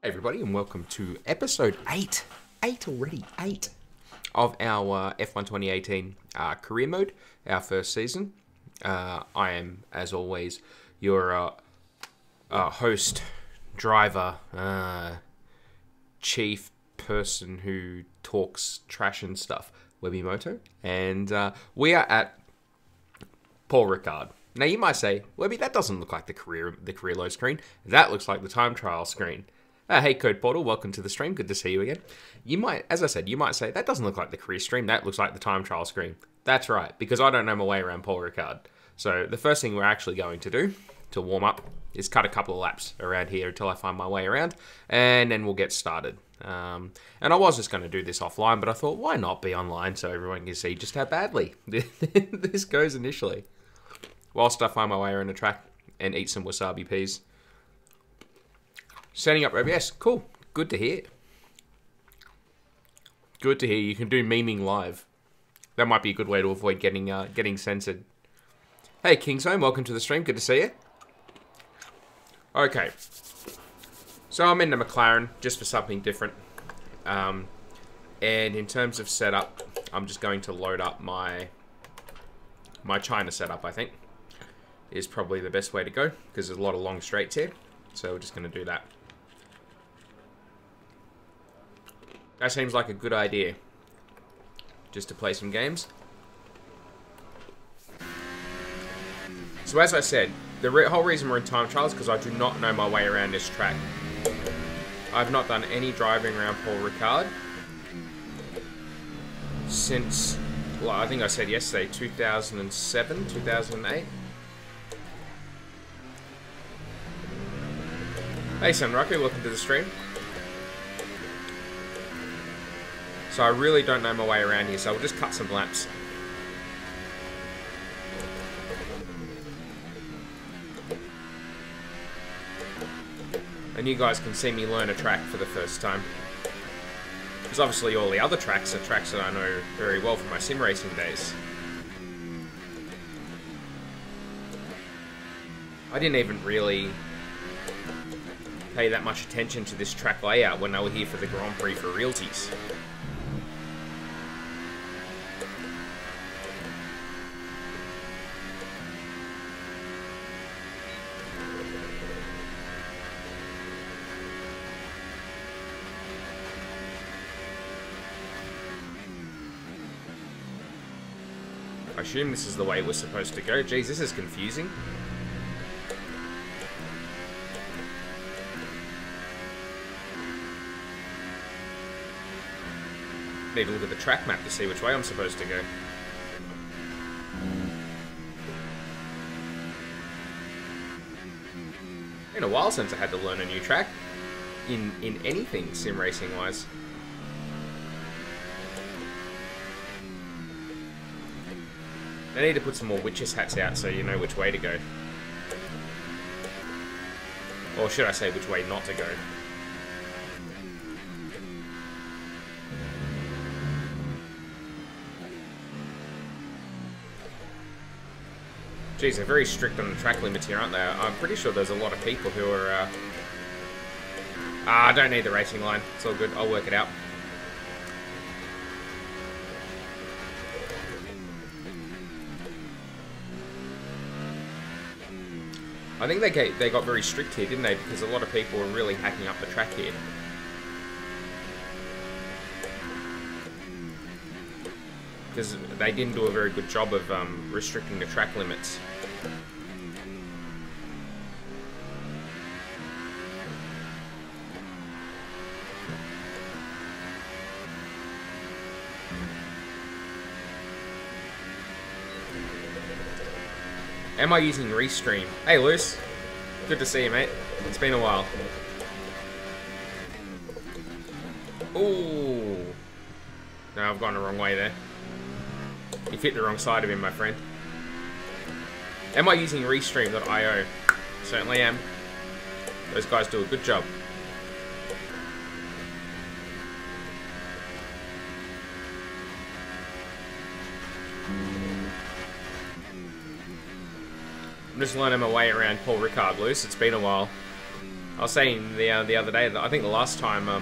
Hey everybody, and welcome to episode 8 already, 8 of our F1 2018 career mode, our first season. I am, as always, your host, driver, chief person who talks trash and stuff, Webimoto, and we are at Paul Ricard. Now you might say, Webby, that doesn't look like the career load screen. That looks like the time trial screen. Hey, Code Portal, welcome to the stream. Good to see you again. You might, as I said, you might say, that doesn't look like the career stream. That looks like the time trial screen. That's right, because I don't know my way around Paul Ricard. So the first thing we're actually going to do to warm up is cut a couple of laps around here until I find my way around, and then we'll get started. And I was just going to do this offline, but I thought, why not be online so everyone can see just how badly this goes initially. Whilst I find my way around the track and eat some wasabi peas. Setting up OBS, cool. Good to hear. Good to hear. You can do memeing live. That might be a good way to avoid getting censored. Hey, Kingzone, welcome to the stream. Good to see you. Okay. So I'm in the McLaren, just for something different. And in terms of setup, I'm just going to load up my China setup, I think. Is probably the best way to go, because there's a lot of long straights here. So we're just going to do that. That seems like a good idea. Just to play some games. So as I said, the whole reason we're in time trial is because I do not know my way around this track. I've not done any driving around Paul Ricard since, well, I think I said yesterday, 2007, 2008. Hey Sunraku, welcome to the stream. So I really don't know my way around here, so I'll just cut some laps. And you guys can see me learn a track for the first time. Because obviously all the other tracks are tracks that I know very well from my sim racing days. I didn't even really pay that much attention to this track layout when they were here for the Grand Prix for Realties. I assume this is the way we're supposed to go. Jeez, this is confusing. Need to look at the track map to see which way I'm supposed to go. Been a while since I had to learn a new track in anything sim racing wise. I need to put some more witches hats out so you know which way to go. Or should I say which way not to go. Geez, they're very strict on the track limits here, aren't they? I'm pretty sure there's a lot of people who are... I don't need the racing line. It's all good. I'll work it out. I think they got very strict here, didn't they? Because a lot of people were really hacking up the track here. Because they didn't do a very good job of restricting the track limits. Am I using Restream? Hey, Luce. Good to see you, mate. It's been a while. Ooh. No, I've gone the wrong way there. You've hit the wrong side of him, my friend. Am I using Restream.io? Certainly am. Those guys do a good job. I'm just learning my way around Paul Ricard, Luce. It's been a while. I was saying the other day that I think the last time I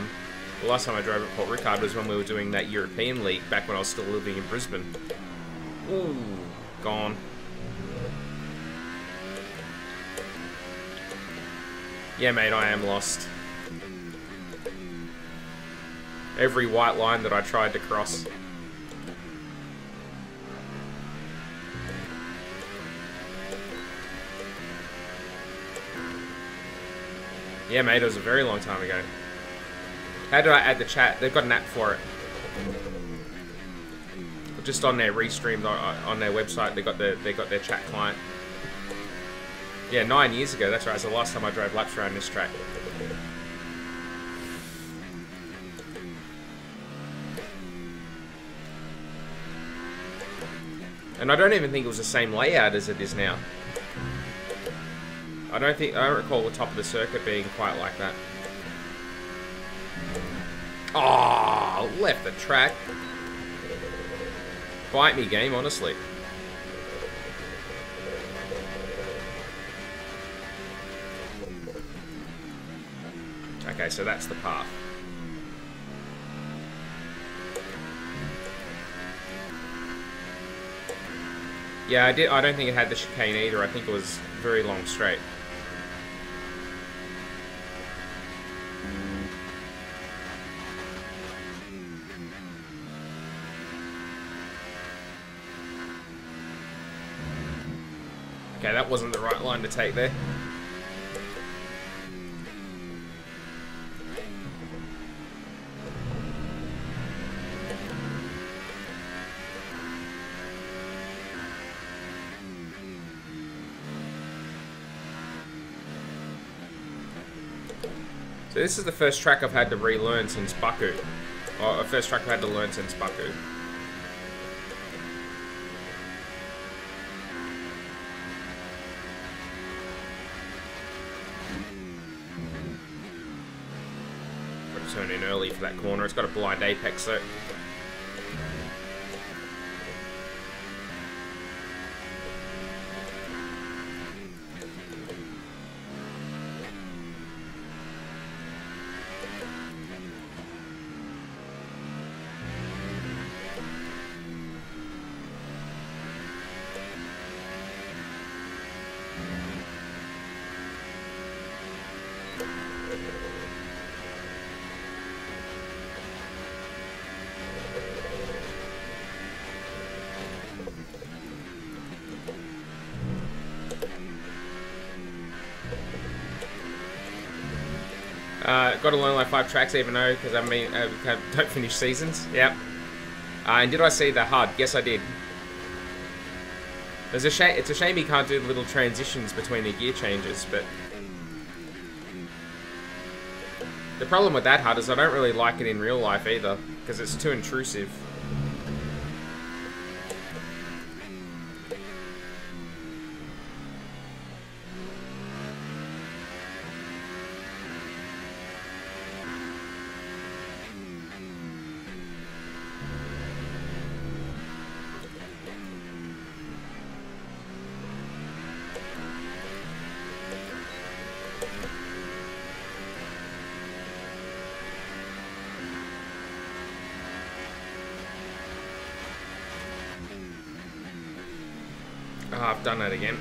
drove at Port Ricard was when we were doing that European League back when I was still living in Brisbane. Ooh, gone. Yeah, mate, I am lost. Every white line that I tried to cross. Yeah, mate, it was a very long time ago. How do I add the chat? They've got an app for it. Just on their restream on their website, they got their chat client. Yeah, 9 years ago. That's right. It's the last time I drove laps around this track. And I don't even think it was the same layout as it is now. I don't recall the top of the circuit being quite like that. Oh, left the track. Bite me, game, honestly. Okay, so that's the path. Yeah, I don't think it had the chicane either. I think it was very long straight. Okay, that wasn't the right line to take there. So this is the first track I've had to relearn since Baku. Or the first track I've had to learn since Baku. Got to turn in early for that corner. It's got a blind apex though. Got to learn like 5 tracks even though, because I mean, don't finish seasons. Yep. And did I see the HUD? Yes, I did. It's a shame you can't do the little transitions between the gear changes, but the problem with that HUD is I don't really like it in real life either, because it's too intrusive. Oh, I've done that again.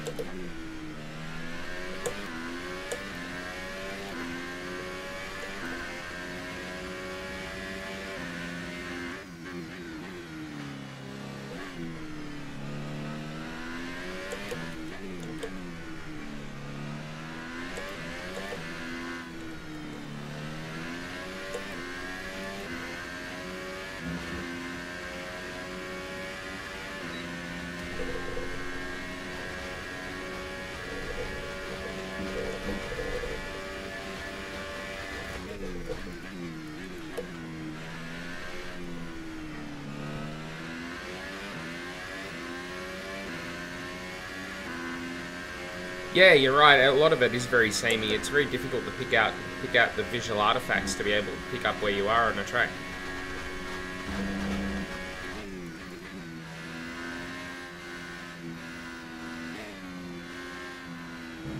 Yeah, you're right. A lot of it is very samey. It's very difficult to pick out the visual artifacts to be able to pick up where you are on a track.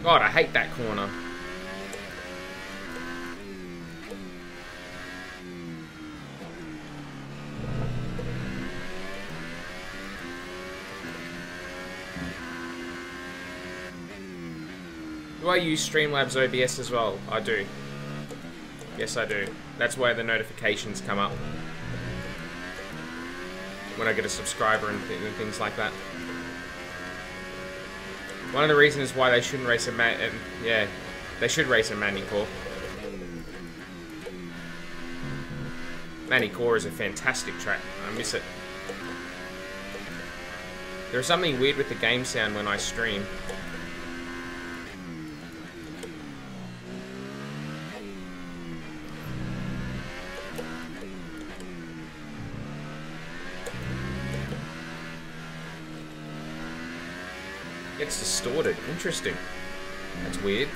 God, I hate that corner. Do I use Streamlabs OBS as well? I do. Yes, I do. That's where the notifications come up. When I get a subscriber and things like that. One of the reasons why they shouldn't race a yeah, they should race a Magny Cours. Magny Cours is a fantastic track. I miss it. There's something weird with the game sound when I stream. Gets distorted. Interesting. That's weird.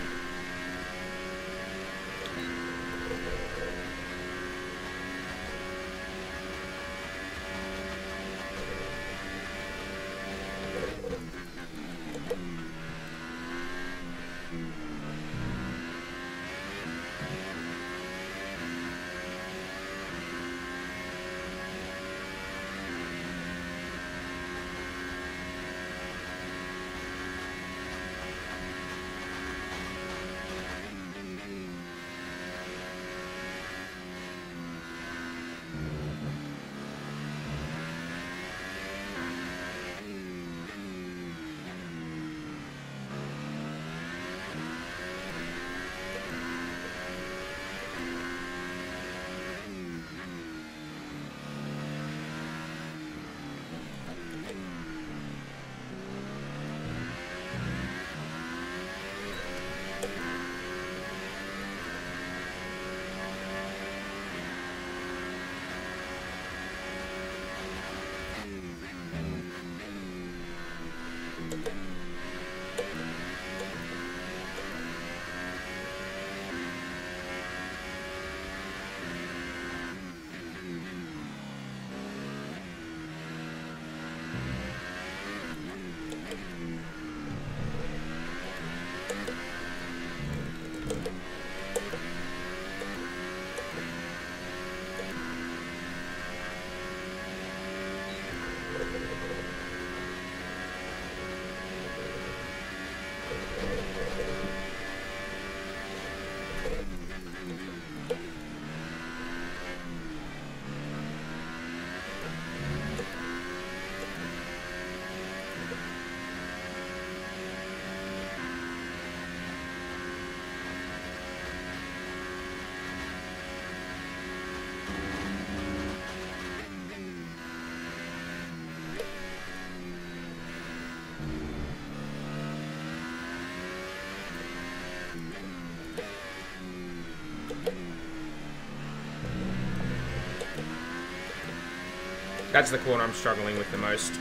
That's the corner I'm struggling with the most.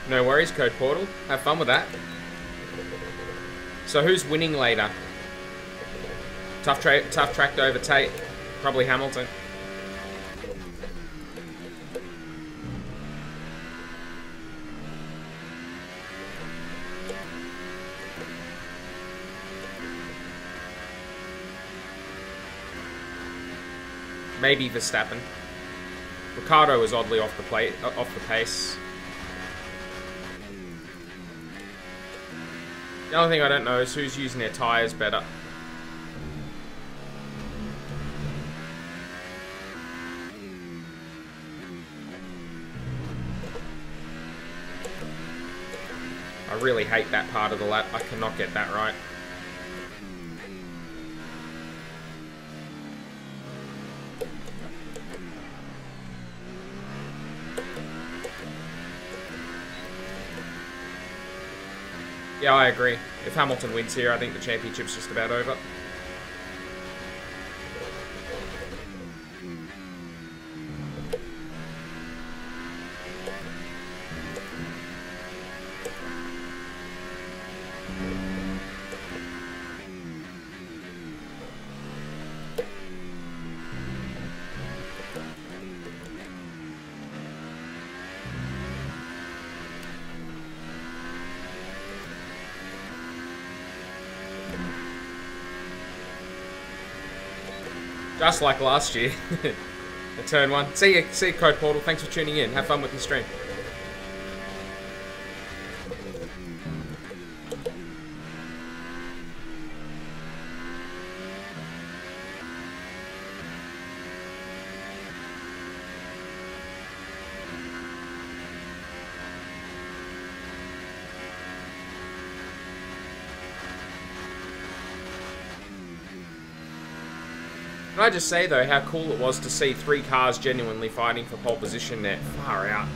No worries, Code Portal. Have fun with that. So who's winning later? Tough track to overtake. Probably Hamilton. Maybe Verstappen. Ricciardo was oddly off the pace. The only thing I don't know is who's using their tyres better. I really hate that part of the lap. I cannot get that right. Yeah, I agree. If Hamilton wins here, I think the championship's just about over. Just like last year. The turn one. See you, Code Portal. Thanks for tuning in. Have fun with the stream. Can I just say, though, how cool it was to see 3 cars genuinely fighting for pole position there. Far out.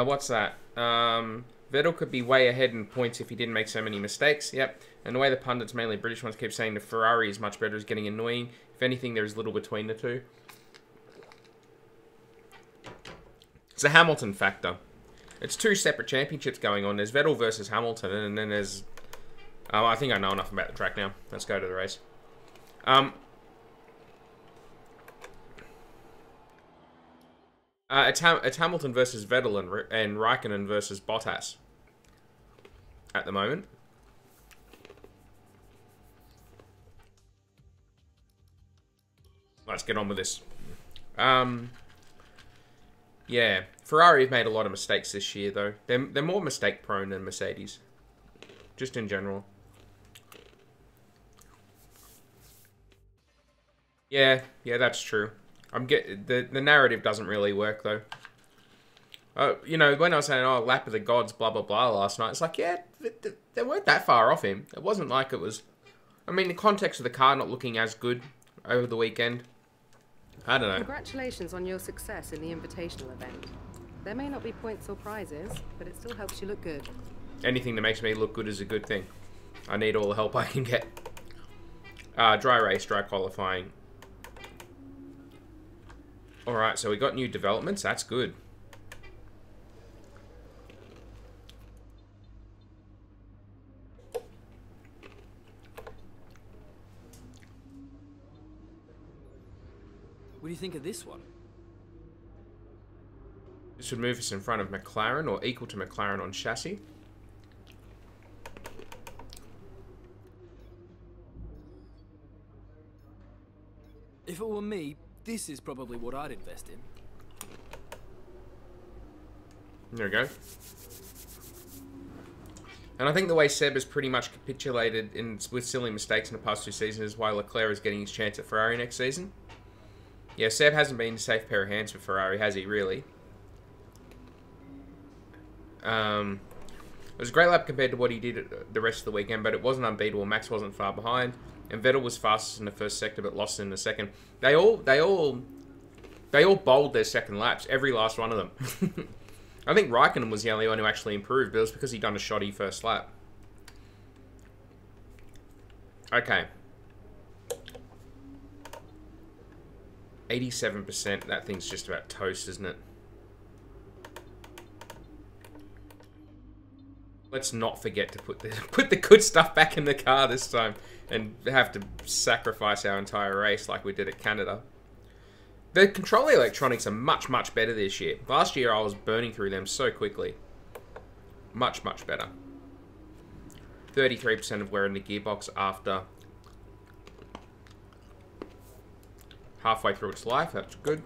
What's that? Vettel could be way ahead in points if he didn't make so many mistakes. Yep. And the way the pundits, mainly British ones, keep saying the Ferrari is much better is getting annoying. If anything, there's little between the two. It's a Hamilton factor. It's 2 separate championships going on. There's Vettel versus Hamilton, and then there's... I think I know enough about the track now. Let's go to the race. It's Hamilton versus Vettel and Raikkonen versus Bottas at the moment. Let's get on with this. Yeah, Ferrari have made a lot of mistakes this year, though. They're more mistake prone than Mercedes, just in general. Yeah, that's true. The narrative doesn't really work, though. You know, when I was saying, oh, lap of the gods, blah, blah, blah, last night, it's like, yeah, they weren't that far off him. It wasn't like it was... I mean, the context of the car not looking as good over the weekend, I don't know. Congratulations on your success in the invitational event. There may not be points or prizes, but it still helps you look good. Anything that makes me look good is a good thing. I need all the help I can get. Dry race, dry qualifying. Alright, so we got new developments. That's good. What do you think of this one? This would move us in front of McLaren or equal to McLaren on chassis. If it were me, this is probably what I'd invest in. There we go. And I think the way Seb has pretty much capitulated with silly mistakes in the past 2 seasons is why Leclerc is getting his chance at Ferrari next season. Yeah, Seb hasn't been a safe pair of hands for Ferrari, has he, really? It was a great lap compared to what he did the rest of the weekend, but it wasn't unbeatable. Max wasn't far behind, and Vettel was fastest in the first sector, but lost in the second. They all bowled their second laps, every last one of them. I think Raikkonen was the only one who actually improved, but it was because he'd done a shoddy first lap. Okay. 87%, that thing's just about toast, isn't it? Let's not forget to put the good stuff back in the car this time and have to sacrifice our entire race like we did at Canada. The control electronics are much, much better this year. Last year I was burning through them so quickly. Much, much better. 33% of wear in the gearbox after halfway through its life. That's good.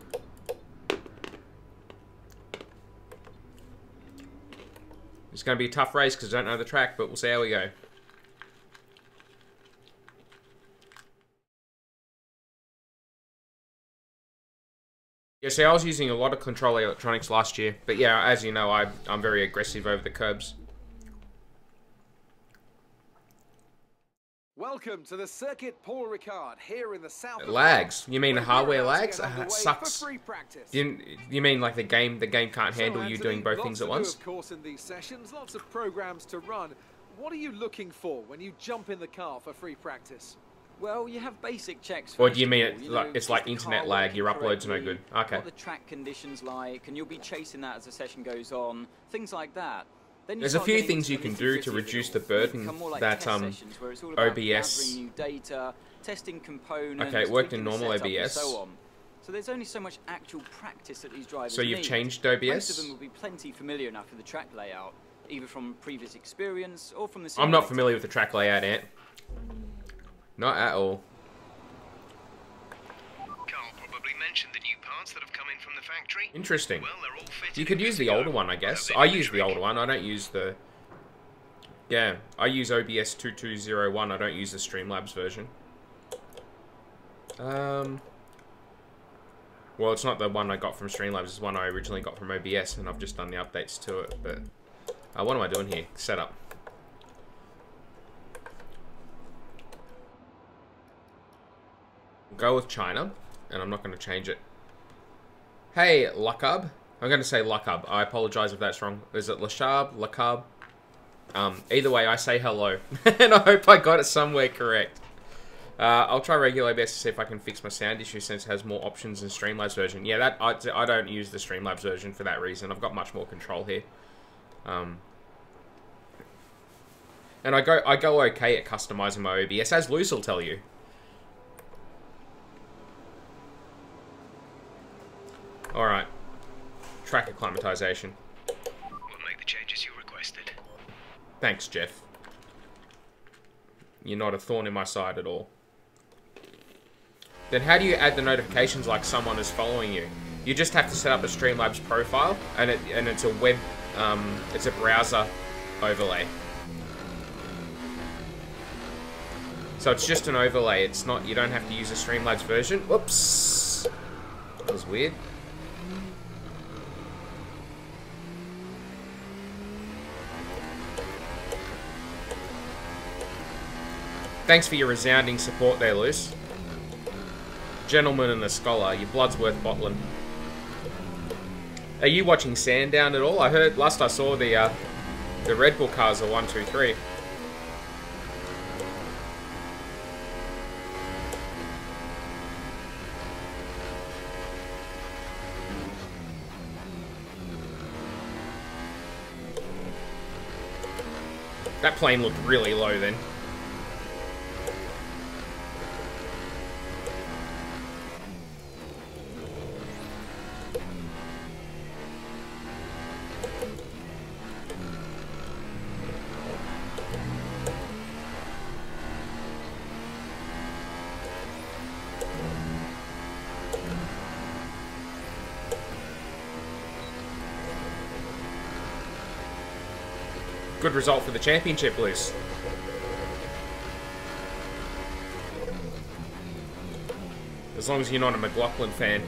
It's going to be a tough race because I don't know the track, but we'll see how we go. Yeah, see, I was using a lot of control electronics last year, but yeah, as you know, I'm very aggressive over the curbs. Welcome to the circuit, Paul Ricard, here in the south. It lags. You mean the hardware lags? It sucks. You mean like the game can't handle you doing both things at once? Of course, in these sessions, lots of programs to run. What are you looking for when you jump in the car for free practice? Well, you have basic checks. Or do you mean it's like internet lag? Your upload's no good. Okay. What the track conditions like, and you'll be chasing that as the session goes on. Things like that. There's a few things you can do to reduce the burden that OBS. New data, testing components, okay, it worked in normal OBS. So there's only so much actual practice that these drivers So you've need. changed OBS? Most of them will be plenty familiar enough with the track layout, either from previous experience or from the I'm not familiar with the track layout, Ant. Not at all. Carl probably mentioned the new parts that have come in from the factory. Interesting. Well, they're all fitted. You could use the older one, I guess. I use the older one. I don't use the... Yeah, I use OBS 2201. I don't use the Streamlabs version. Well, it's not the one I got from Streamlabs. It's the one I originally got from OBS, and I've just done the updates to it. But what am I doing here? Setup. Go with China, and I'm not going to change it. Hey, Lakab. I'm going to say Lakab. I apologize if that's wrong. Is it Lashab? Lakab? Either way, I say hello. And I hope I got it somewhere correct. I'll try regular OBS to see if I can fix my sound issue since it has more options than Streamlabs version. Yeah, I don't use the Streamlabs version for that reason. I've got much more control here. And I go okay at customizing my OBS, as Luce will tell you. Alright. Track acclimatization. We'll make the changes you requested. Thanks, Jeff. You're not a thorn in my side at all. Then how do you add the notifications like someone is following you? You just have to set up a Streamlabs profile, and it's a web, it's a browser overlay. So it's just an overlay. It's not. You don't have to use a Streamlabs version. Whoops. That was weird. Thanks for your resounding support there, Luce. Gentleman and a scholar, your blood's worth bottling. Are you watching Sandown at all? I heard, last I saw, the Red Bull cars are 1, 2, 3. That plane looked really low then. Good result for the championship, Luce. As long as you're not a McLaughlin fan.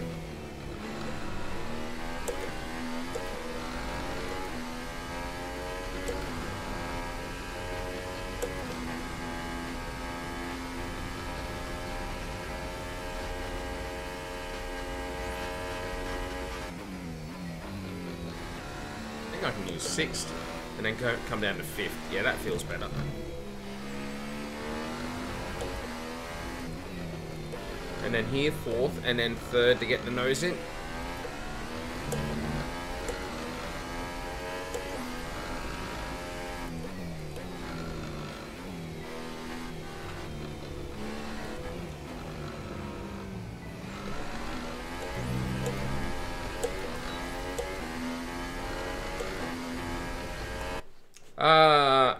I think I can use 6th. And then come down to 5th. Yeah, that feels better. And then here, 4th, and then 3rd to get the nose in.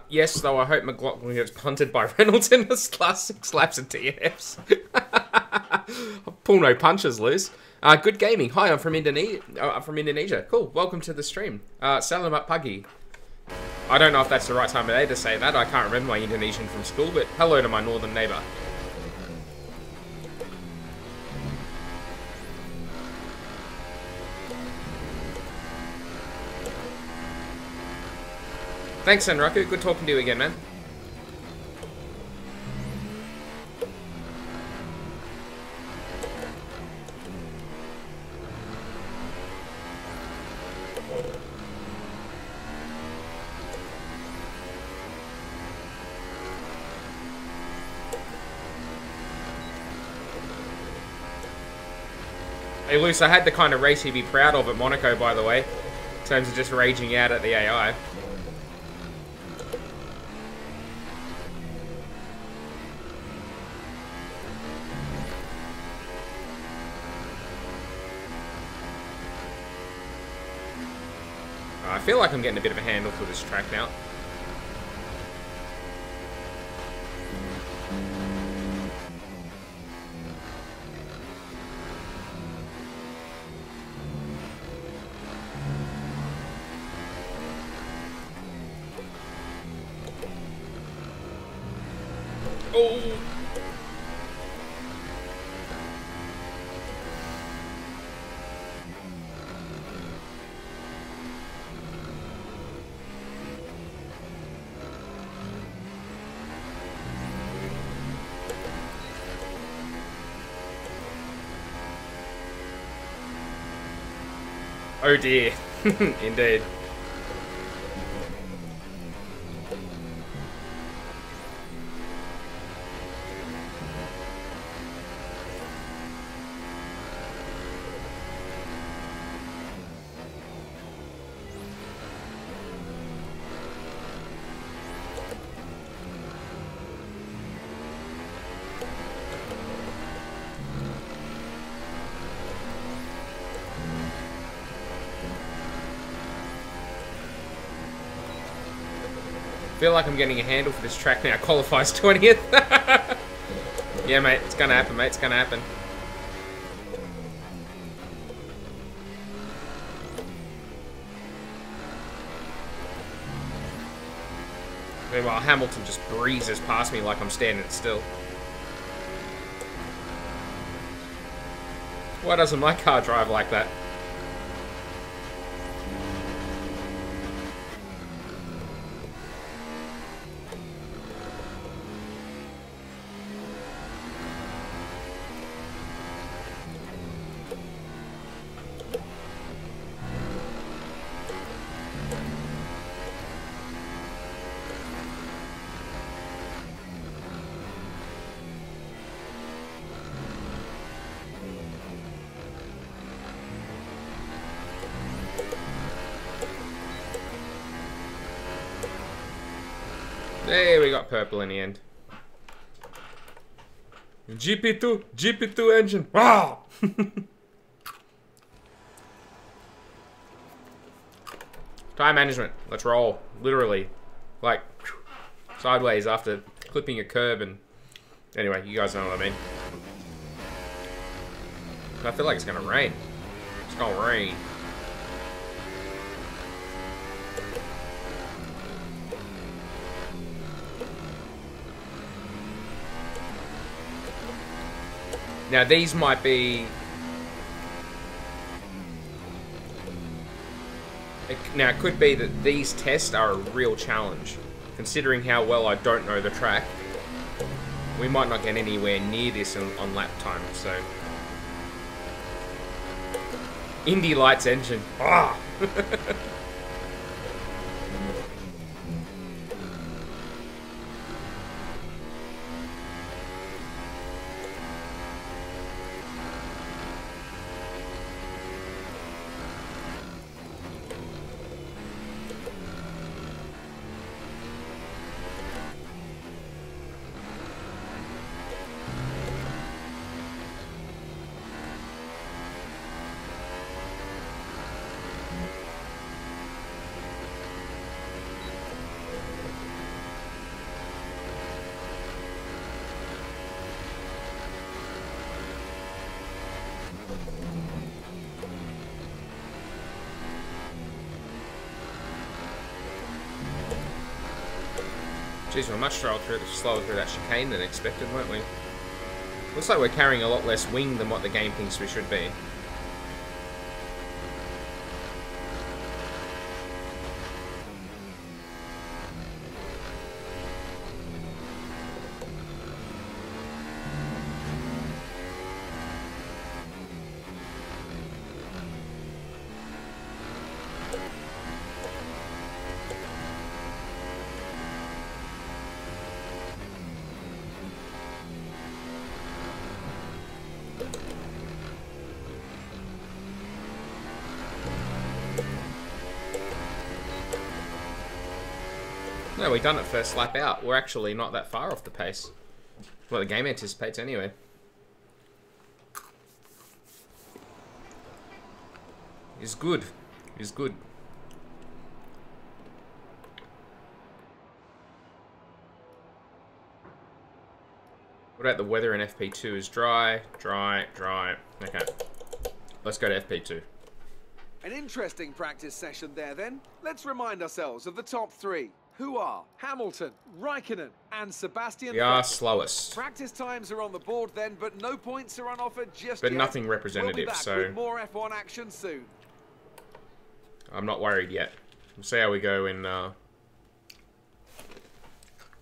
Yes, though I hope McLaughlin gets punted by Reynolds in his last 6 laps of DNFs. Pull no punches, Liz. Good gaming. Hi, I'm from Indonesia. Cool. Welcome to the stream. Salamat pagi. I don't know if that's the right time of day to say that. I can't remember my Indonesian from school, but hello to my northern neighbour. Thanks, Senraku. Good talking to you again, man. Hey, Luce, I had the kind of race you'd be proud of at Monaco, by the way, in terms of just raging out at the AI. I feel like I'm getting a bit of a handle for this track now. Oh! Oh dear. Indeed. I feel like I'm getting a handle for this track now. Qualifies 20th. Yeah, mate. It's gonna happen, mate. It's gonna happen. Meanwhile, Hamilton just breezes past me like I'm standing still. Why doesn't my car drive like that? Hey, we got purple in the end. GP2 engine. Wow! Time management. Let's roll. Literally. Like, sideways after clipping a curb and... Anyway, you guys know what I mean. I feel like it's gonna rain. It's gonna rain. Now these might be... Now it could be that these tests are a real challenge. Considering how well I don't know the track, we might not get anywhere near this on lap time, so... Indy Lights engine. Ah! Geez, we're much slower through that chicane than expected, weren't we? Looks like we're carrying a lot less wing than what the game thinks we should be. No, we done it first lap out. We're actually not that far off the pace. Well, the game anticipates anyway. Is good. Is good. What about the weather in FP2? Is dry, dry, dry. Okay. Let's go to FP2. An interesting practice session there then. Let's remind ourselves of the top three, who are Hamilton, Raikkonen and Sebastian We are Vettel. slowest. Practice times are on the board then, but no points are on offer just But yet. nothing representative, We'll be back so with more F1 action soon. I'm not worried yet. We'll see how we go in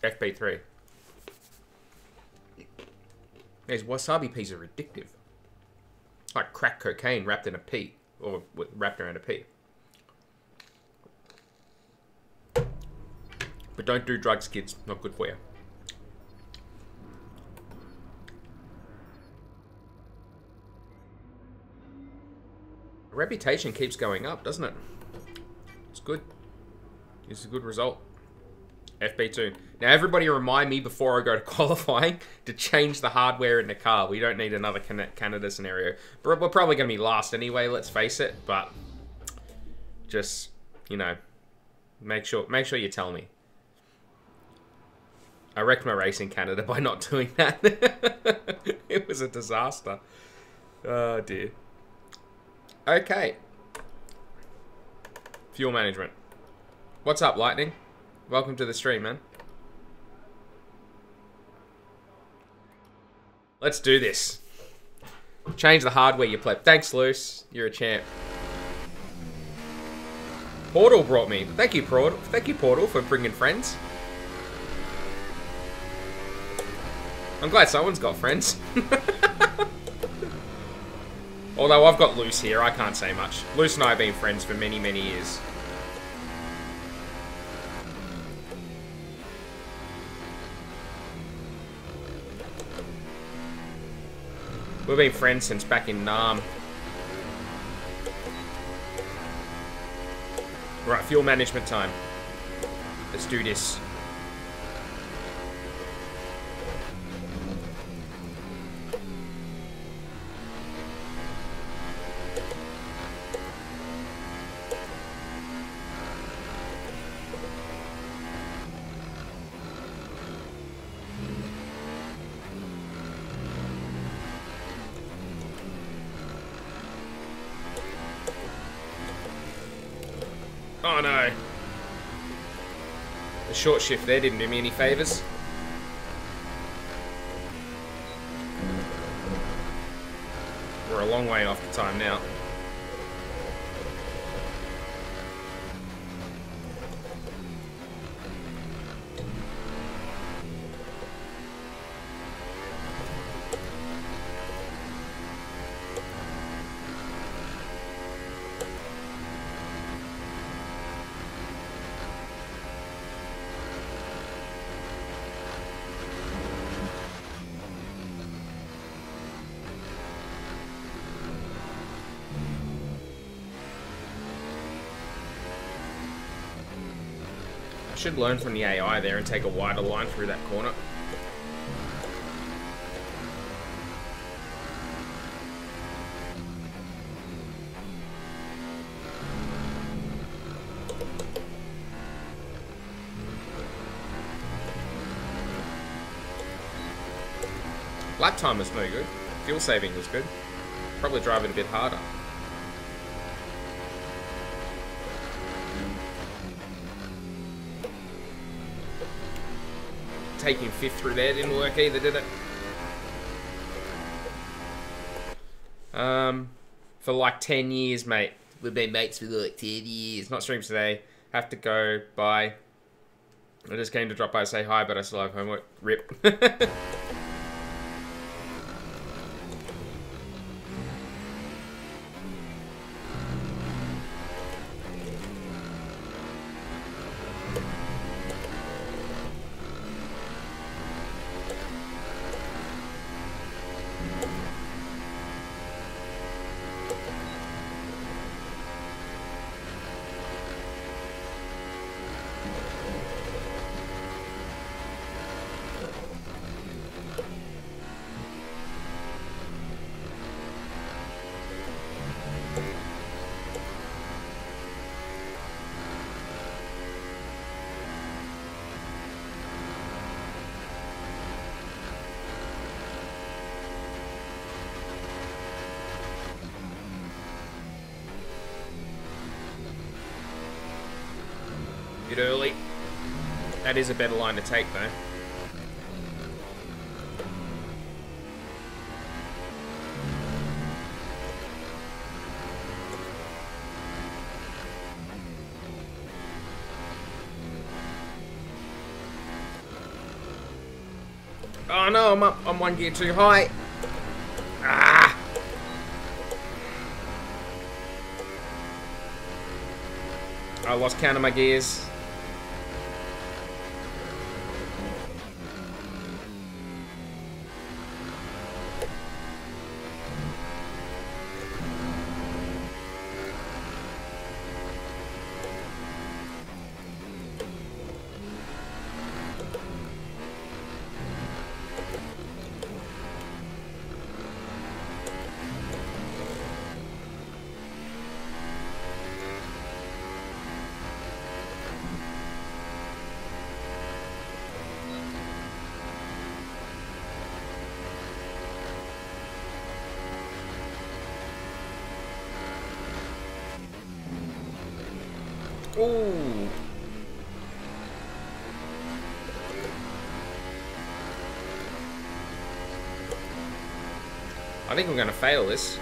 FP3. These wasabi peas are addictive. Like crack cocaine wrapped in a pea. Or wrapped around a pea. But don't do drugs, kids. Not good for you. The reputation keeps going up, doesn't it? It's good. It's a good result. FP2. Now, everybody remind me before I go to qualifying to change the hardware in the car. We don't need another Canada scenario. We're probably going to be last anyway, let's face it. But just, you know, make sure you tell me. I wrecked my race in Canada by not doing that. It was a disaster. Oh, dear. Okay. Fuel management. What's up, Lightning? Welcome to the stream, man. Let's do this. Change the hardware, you pleb. Thanks, Luce. You're a champ. Portal brought me. Thank you, Portal. Thank you, Portal, for bringing friends. I'm glad someone's got friends. Although I've got Luce here, I can't say much. Luce and I have been friends for many, many years. We've been friends since back in Nam. Right, fuel management time. Let's do this. Oh no. The short shift there didn't do me any favours. We're a long way off the time now. Should learn from the AI there and take a wider line through that corner. Lap time was no good. Fuel saving was good. Probably drive it a bit harder. taking fifth through there didn't work either, did it? For like 10 years, mate. We've been mates for like 10 years. Not streams today. Have to go. Bye. I just came to drop by and say hi, but I still have homework. Rip. Bit early. That is a better line to take, though. Oh no, I'm one gear too high. Ah! I lost count of my gears. Ooh. I think I'm going to fail this.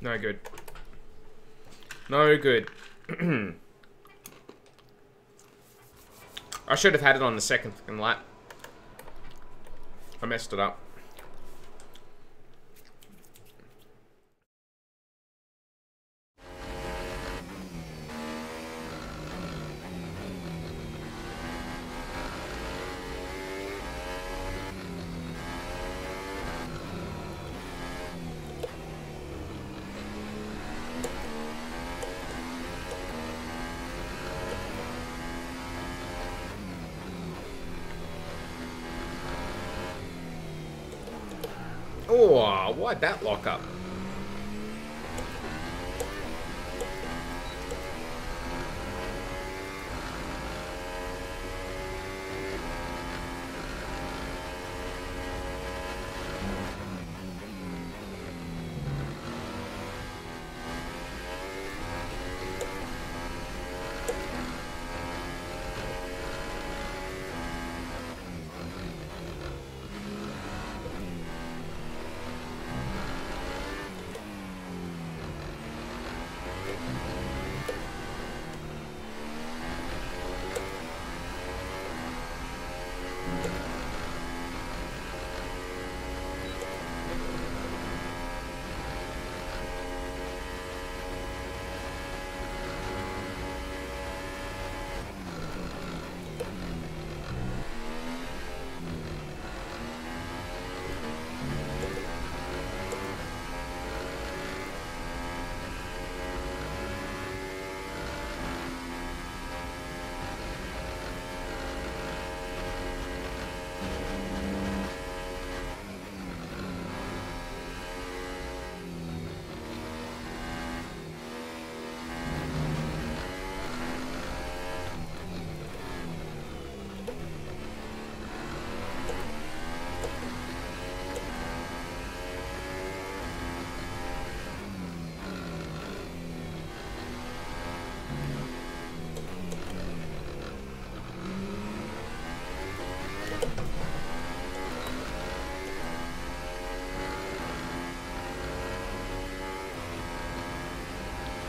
No good. No good. I should have had it on the second lap. I messed it up. Oh, why'd that lock up?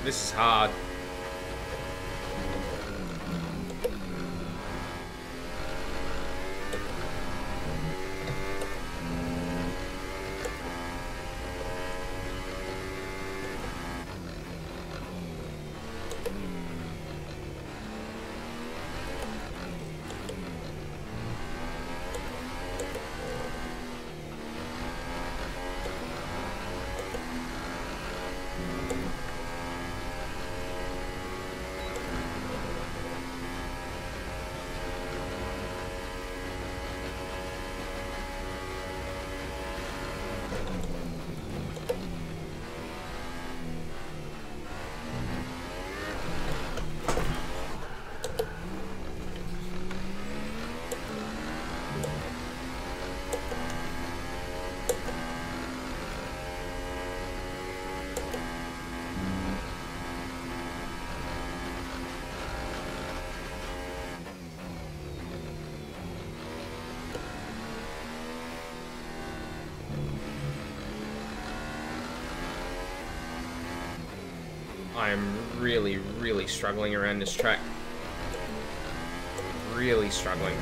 This is hard. I'm really, really struggling around this track. Really struggling.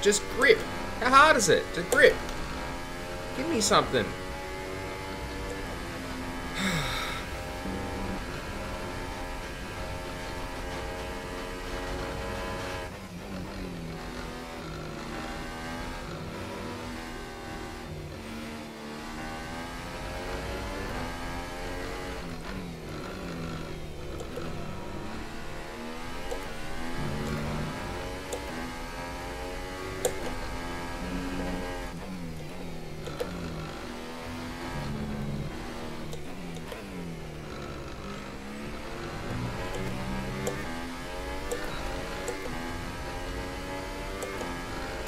Just grip. How hard is it? Just grip. Give me something.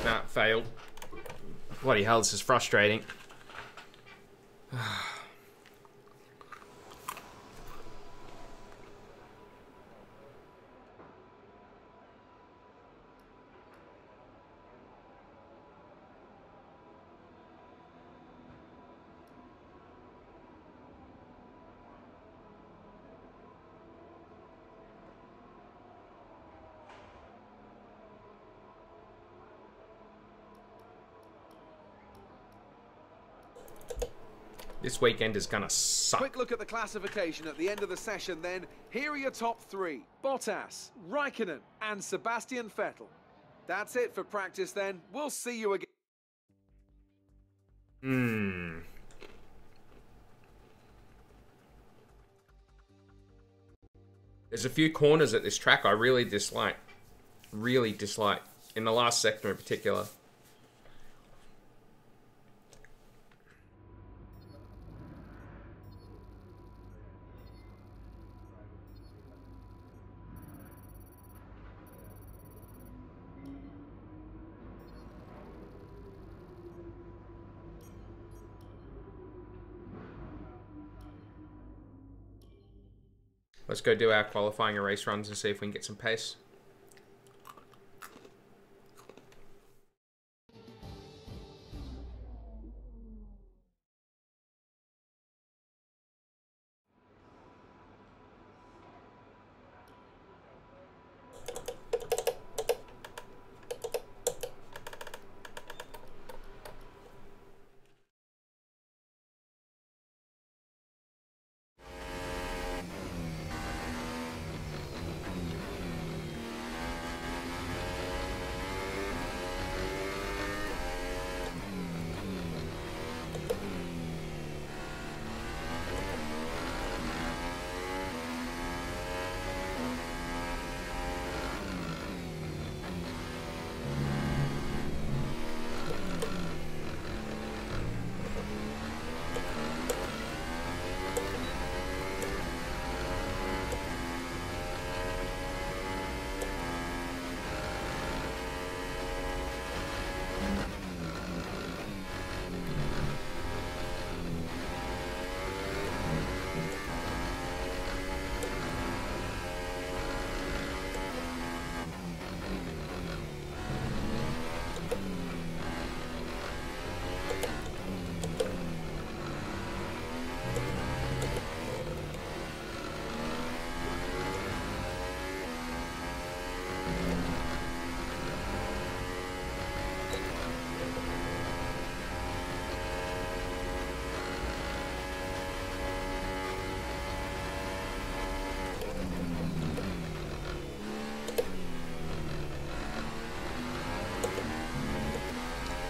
Nah, failed. Bloody hell, this is frustrating. This weekend is gonna suck. Quick look at the classification at the end of the session then. Here are your top three. Bottas, Raikkonen and Sebastian Vettel. That's it for practice then. We'll see you again. There's a few corners at this track I really dislike. Really dislike. In the last sector in particular. Let's go do our qualifying and race runs and see if we can get some pace.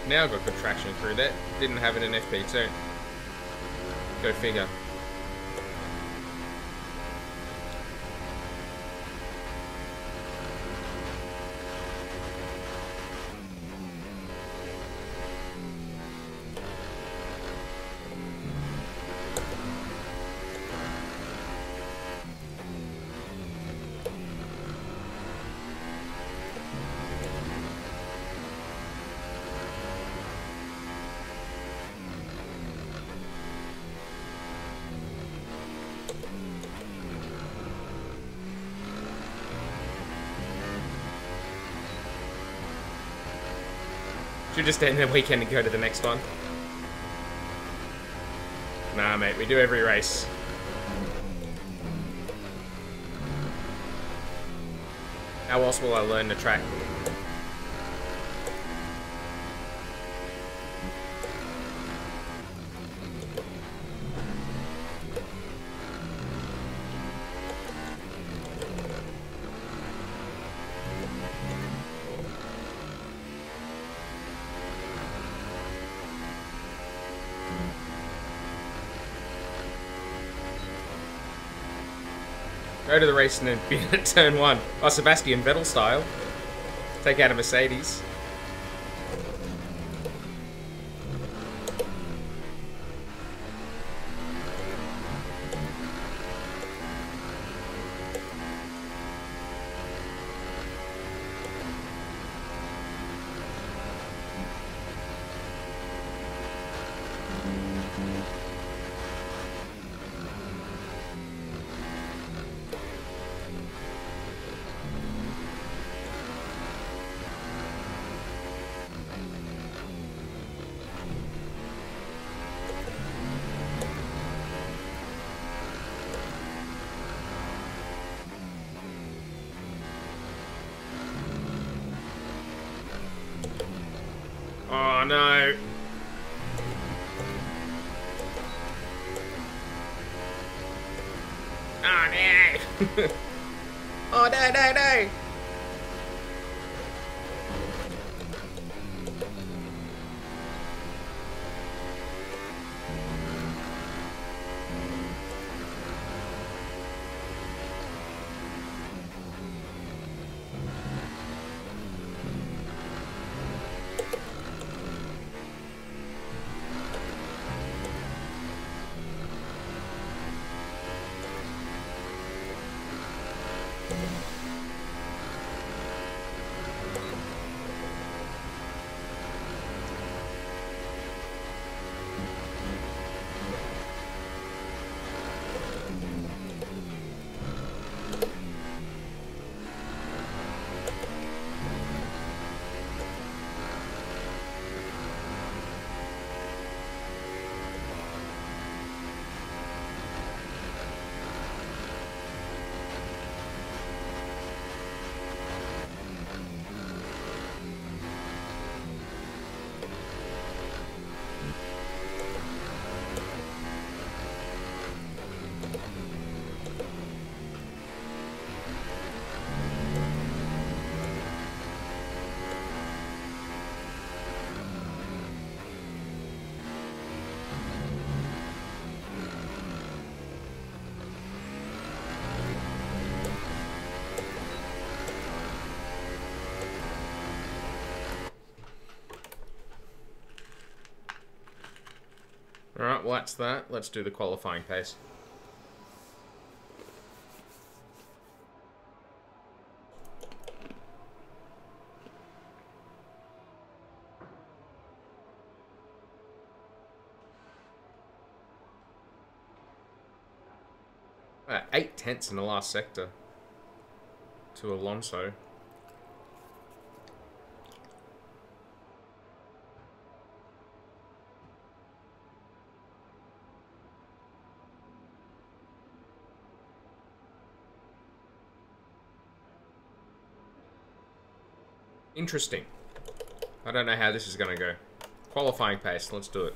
Now I've got good traction through that. Didn't have it in FP2. Go figure. Should just end the weekend and go to the next one. Nah, mate, we do every race. How else will I learn the track? Go to the race and then be at turn 1. Oh, Sebastian Vettel style. Take out a Mercedes. Oh no. Oh no. Oh no, no, no. Alright, well that's that. Let's do the qualifying pace. Right, 8/10 in the last sector to Alonso. Interesting. I don't know how this is going to go. Qualifying pace, let's do it.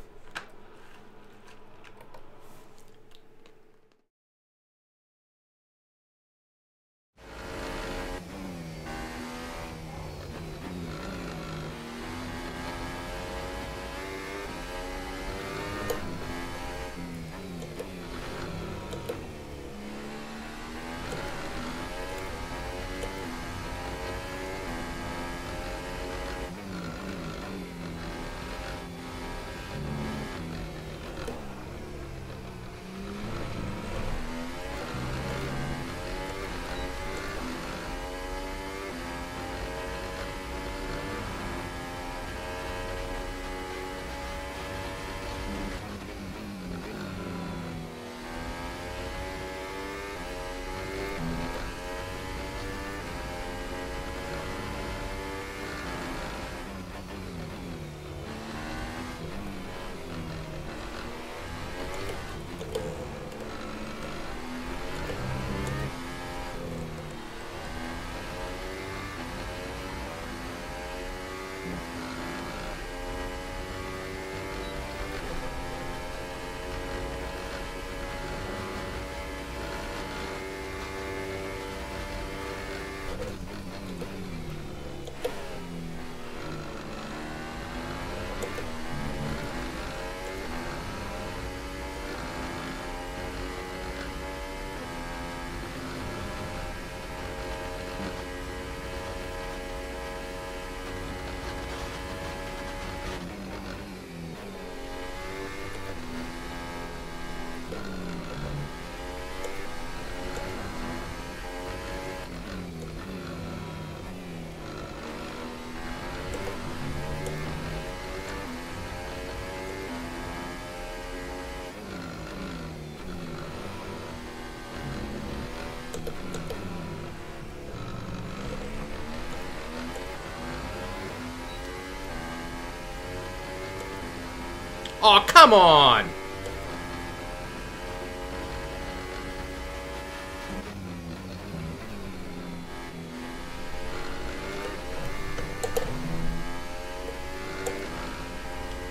Oh, come on!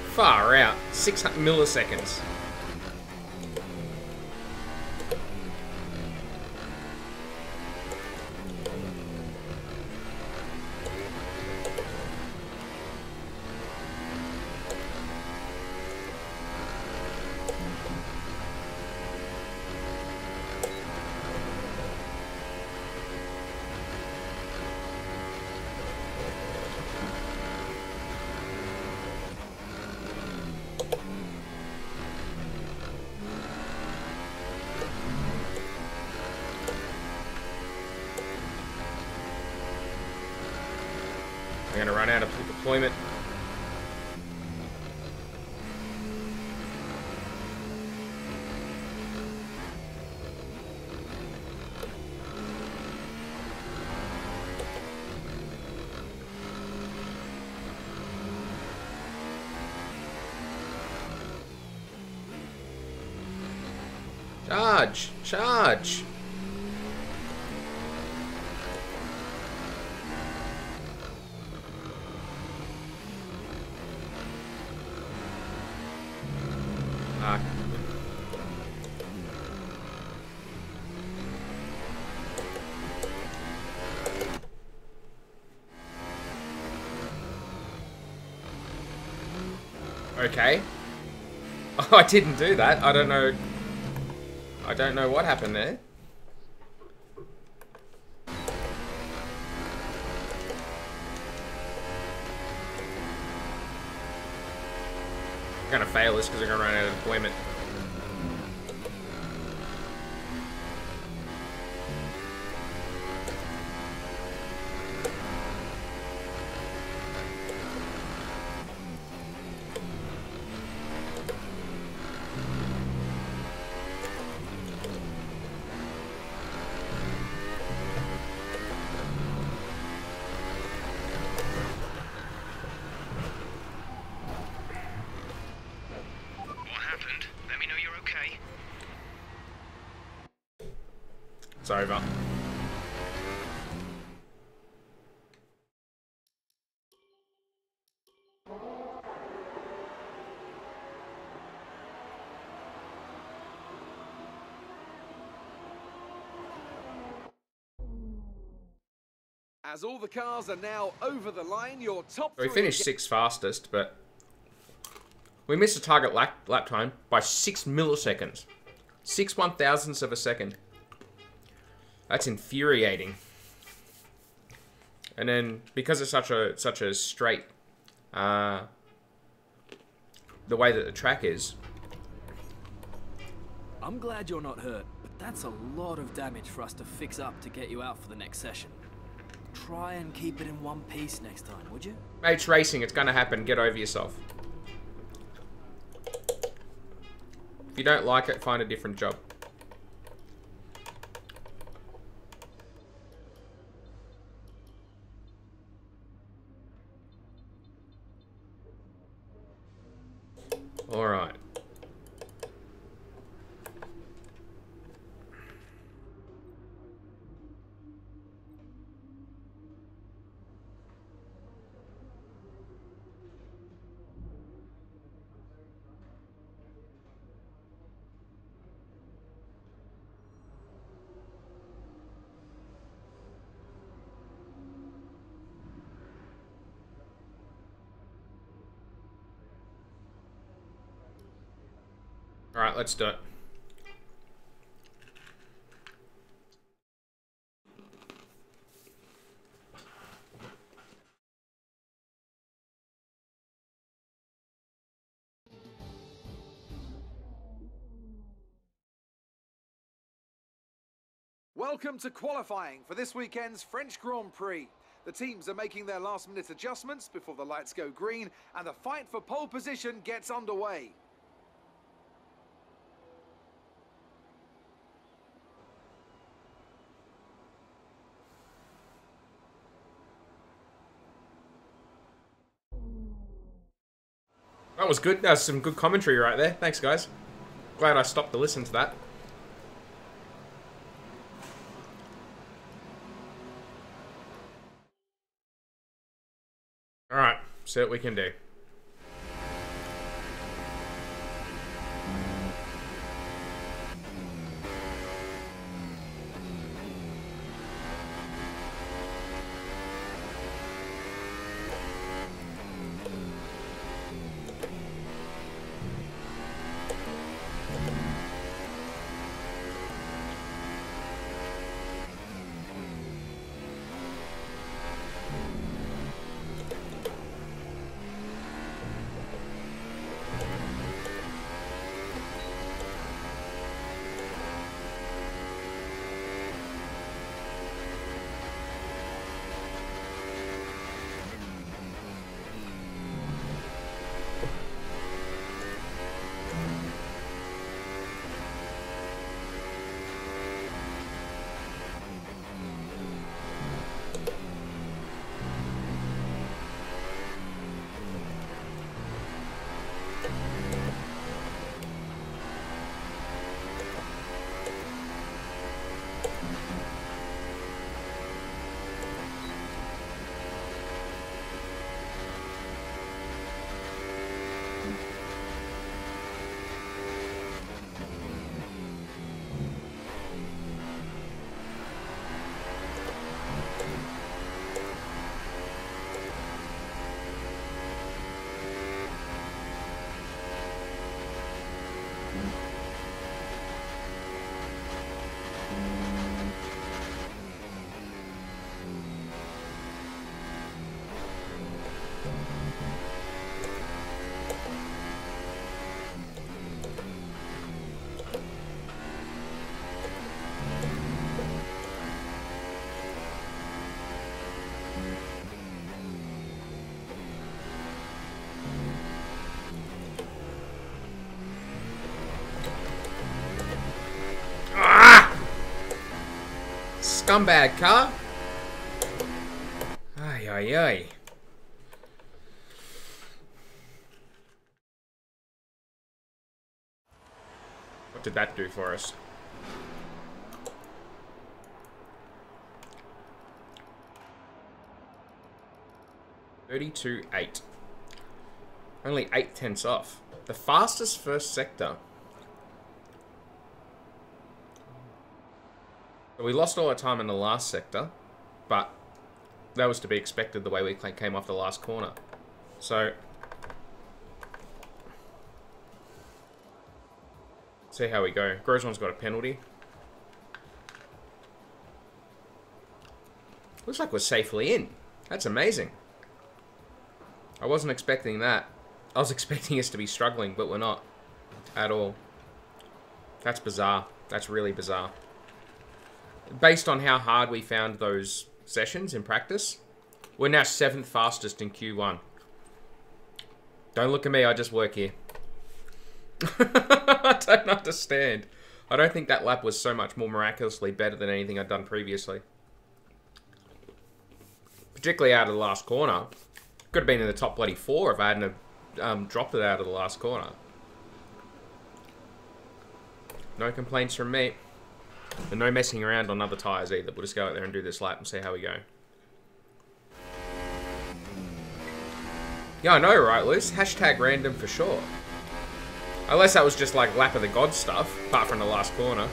Far out. 600 milliseconds. I'm gonna run out of deployment. Charge! Charge! Okay. Oh, I didn't do that. I don't know. I don't know what happened there. I'm gonna fail this because I'm gonna run out of deployment. It's over. As all the cars are now over the line, your top We three finished 6th fastest, but we missed a target lap time by 6 milliseconds. 6 1,000ths of a second. That's infuriating. And then because it's such a straight, the way that the track is. I'm glad you're not hurt, but that's a lot of damage for us to fix up to get you out for the next session. Try and keep it in one piece next time, would you? Mate, it's racing. It's gonna happen. Get over yourself. If you don't like it, find a different job. All right. All right, let's do it. Welcome to qualifying for this weekend's French Grand Prix. The teams are making their last-minute adjustments before the lights go green, and the fight for pole position gets underway. That was good. That was some good commentary right there. Thanks, guys. Glad I stopped to listen to that. Alright, see what we can do. Scumbag car. Ay, ay, ay. What did that do for us? $32.8. Only 8/10 off. The fastest first sector. We lost all our time in the last sector, but that was to be expected the way we came off the last corner. So, see how we go. Grosjean's got a penalty. Looks like we're safely in. That's amazing. I wasn't expecting that. I was expecting us to be struggling, but we're not at all. That's bizarre. That's really bizarre. Based on how hard we found those sessions in practice, we're now 7th fastest in Q1. Don't look at me, I just work here. I don't understand. I don't think that lap was so much more miraculously better than anything I'd done previously. Particularly out of the last corner. Could have been in the top bloody 4 if I hadn't dropped it out of the last corner. No complaints from me. And no messing around on other tyres either. We'll just go out there and do this lap and see how we go. Yeah, I know, right, Luce? Hashtag random for sure. Unless that was just like lap of the god stuff, apart from the last corner.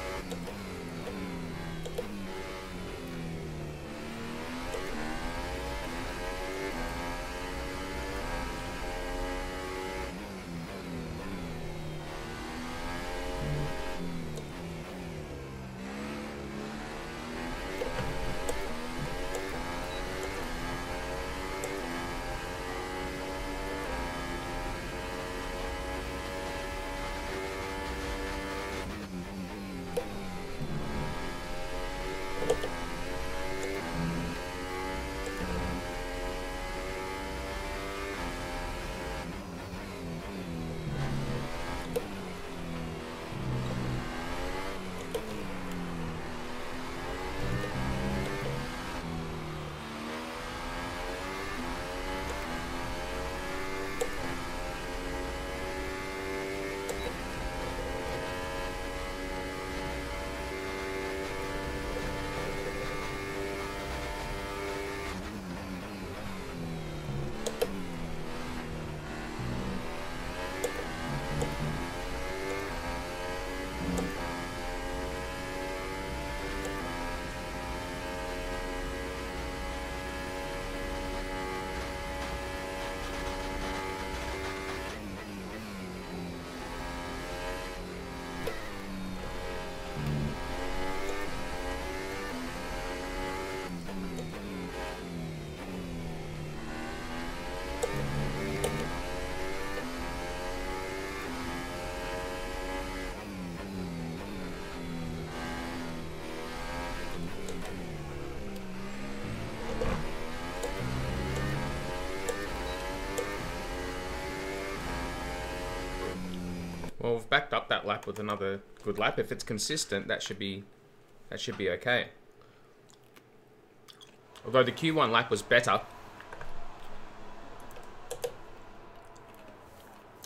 Well, we've backed up that lap with another good lap. If it's consistent, that should be okay. Although the Q1 lap was better.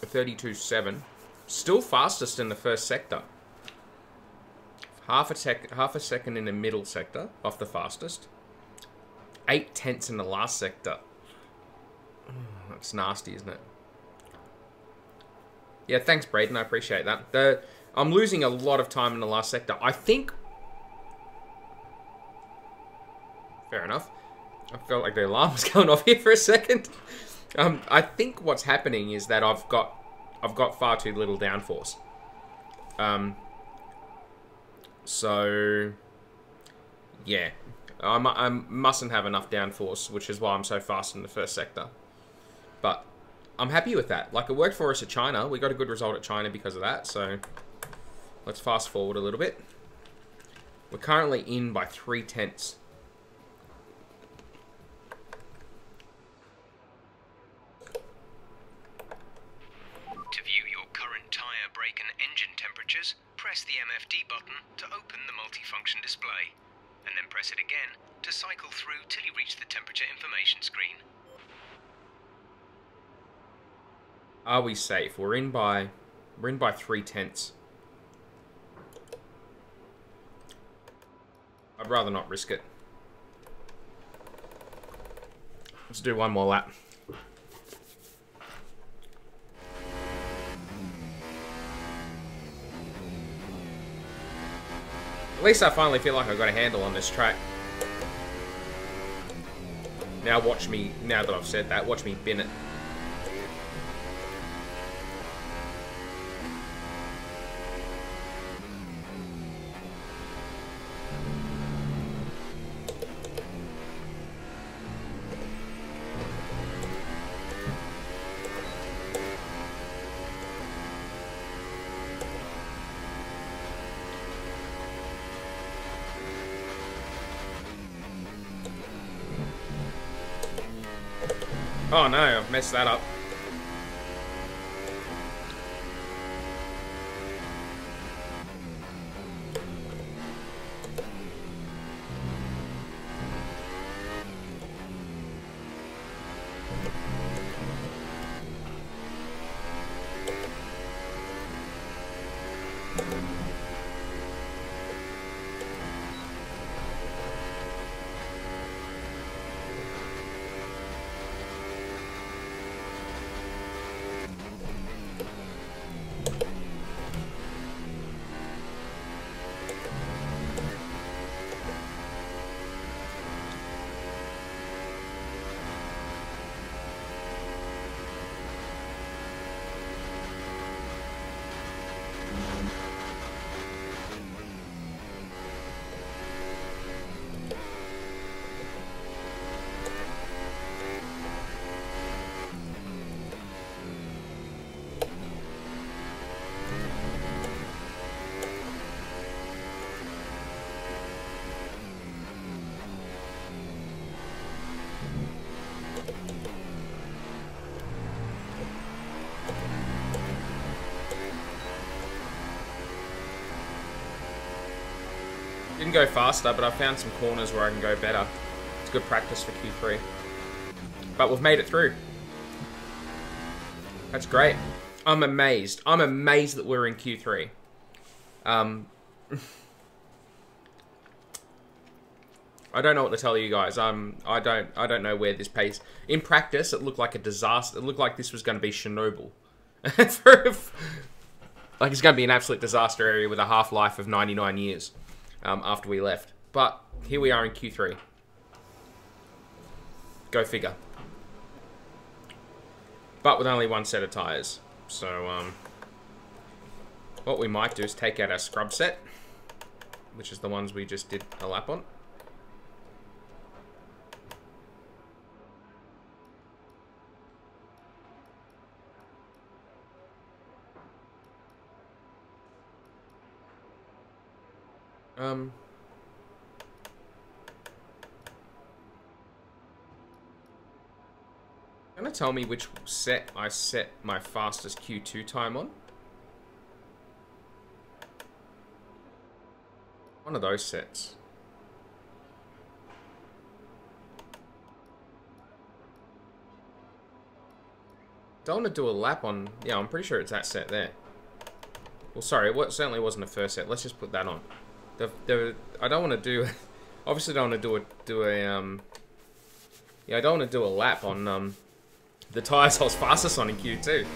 32.7. Still fastest in the first sector. Half a second in the middle sector off the fastest. 0.8 in the last sector. That's nasty, isn't it? Yeah, thanks, Braden. I appreciate that. I'm losing a lot of time in the last sector. I think... Fair enough. I felt like the alarm was going off here for a second. I think what's happening is that I've got far too little downforce. So yeah, I mustn't have enough downforce, which is why I'm so fast in the first sector. But I'm happy with that. Like, it worked for us at China. We got a good result at China because of that. So let's fast forward a little bit. We're currently in by 0.3. To view your current tyre, brake and engine temperatures, press the MFD button to open the multifunction display, and then press it again to cycle through till you reach the temperature information screen. Are we safe? We're in by 0.3. I'd rather not risk it. Let's do one more lap. At least I finally feel like I've got a handle on this track. Now watch me, now that I've said that, watch me bin it. Oh no, I've messed that up. Didn't go faster, but I found some corners where I can go better. It's good practice for Q3. But we've made it through. That's great. I'm amazed. I'm amazed that we're in Q3. I don't know what to tell you guys. I don't know where this pace. In practice, it looked like a disaster. It looked like this was going to be Chernobyl. Like, it's going to be an absolute disaster area with a half-life of 99 years. After we left. But here we are in Q3. Go figure. But with only one set of tyres. So, what we might do is take out our scrub set, which is the ones we just did a lap on. Gonna tell me which set I set my fastest Q2 time on? One of those sets. Don't want to do a lap on... Yeah, I'm pretty sure it's that set there. Well, sorry, it certainly wasn't the first set. Let's just put that on. I don't want to do... Obviously, don't want to do a yeah, I don't want to do a lap on the tyres I was fastest on in Q2.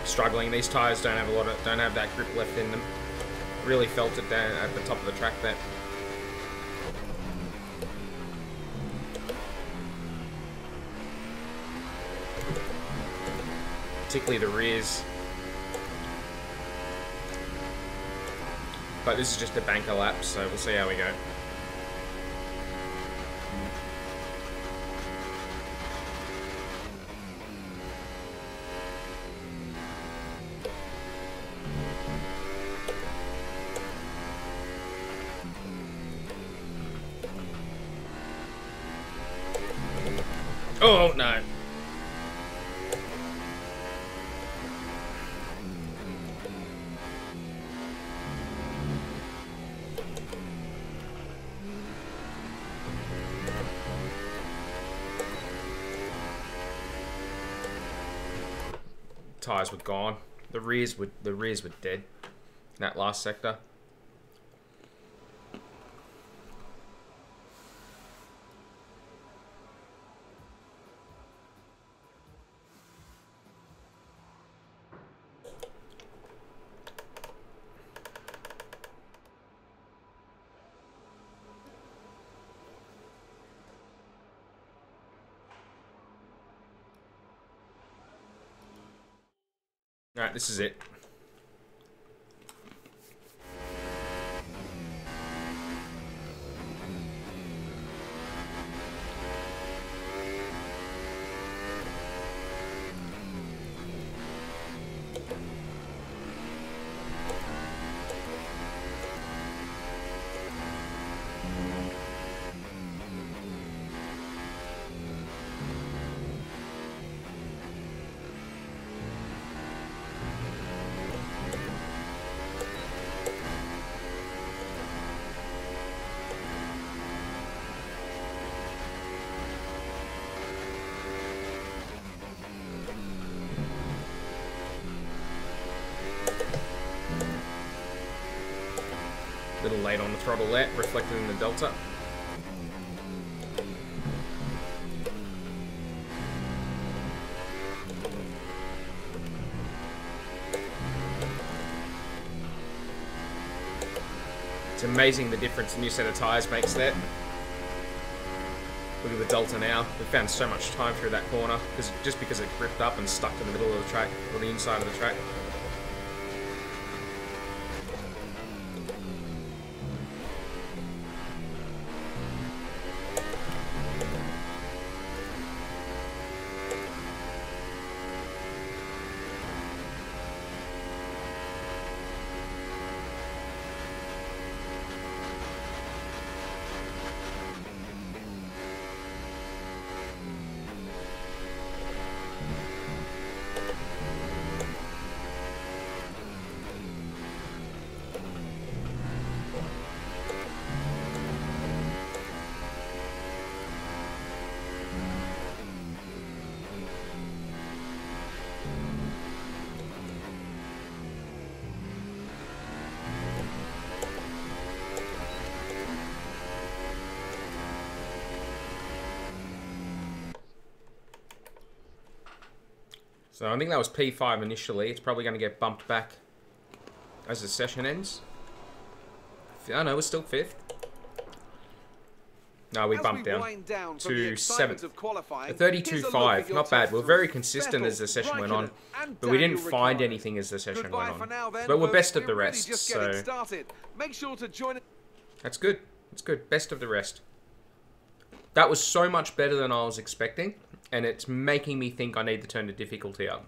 Struggling. These tires don't have that grip left in them. Really felt it down at the top of the track there. Particularly the rears. But this is just a banker lap, so we'll see how we go. Oh, no. Tires were gone. The rears were dead in that last sector. Alright, this is it. Little late on the throttle there, reflected in the delta. It's amazing the difference a new set of tyres makes there. Look at the delta now. We found so much time through that corner just because it gripped up and stuck to the middle of the track, or the inside of the track. So I think that was P5 initially. It's probably going to get bumped back as the session ends. Oh no, we're still 5th. No, we bumped down to 7th. 32.5, not bad. We're very consistent as the session went on, but we didn't find anything as the session went on. But we're best of the rest, so that's good. It's good. Best of the rest. That was so much better than I was expecting, and it's making me think I need to turn the difficulty up.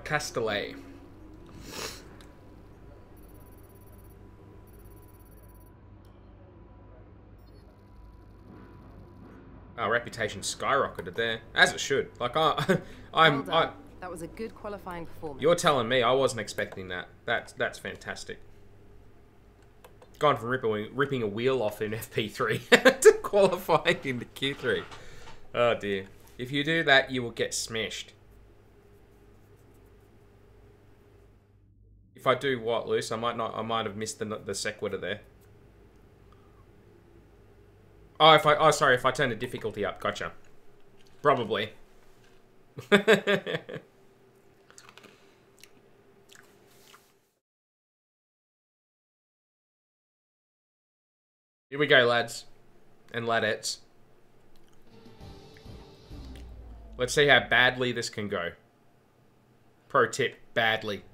Castellet. Our reputation skyrocketed there, as it should. Like That was a good qualifying performance. You're telling me I wasn't expecting that. That's fantastic. Gone from ripping a wheel off in FP3 to qualifying into Q3. Oh dear. If you do that, you will get smashed. If I do what, Luce? I might have missed the sequitur there. Oh, sorry, if I turn the difficulty up, gotcha. Probably. Here we go, lads. And ladettes. Let's see how badly this can go. Pro tip, badly.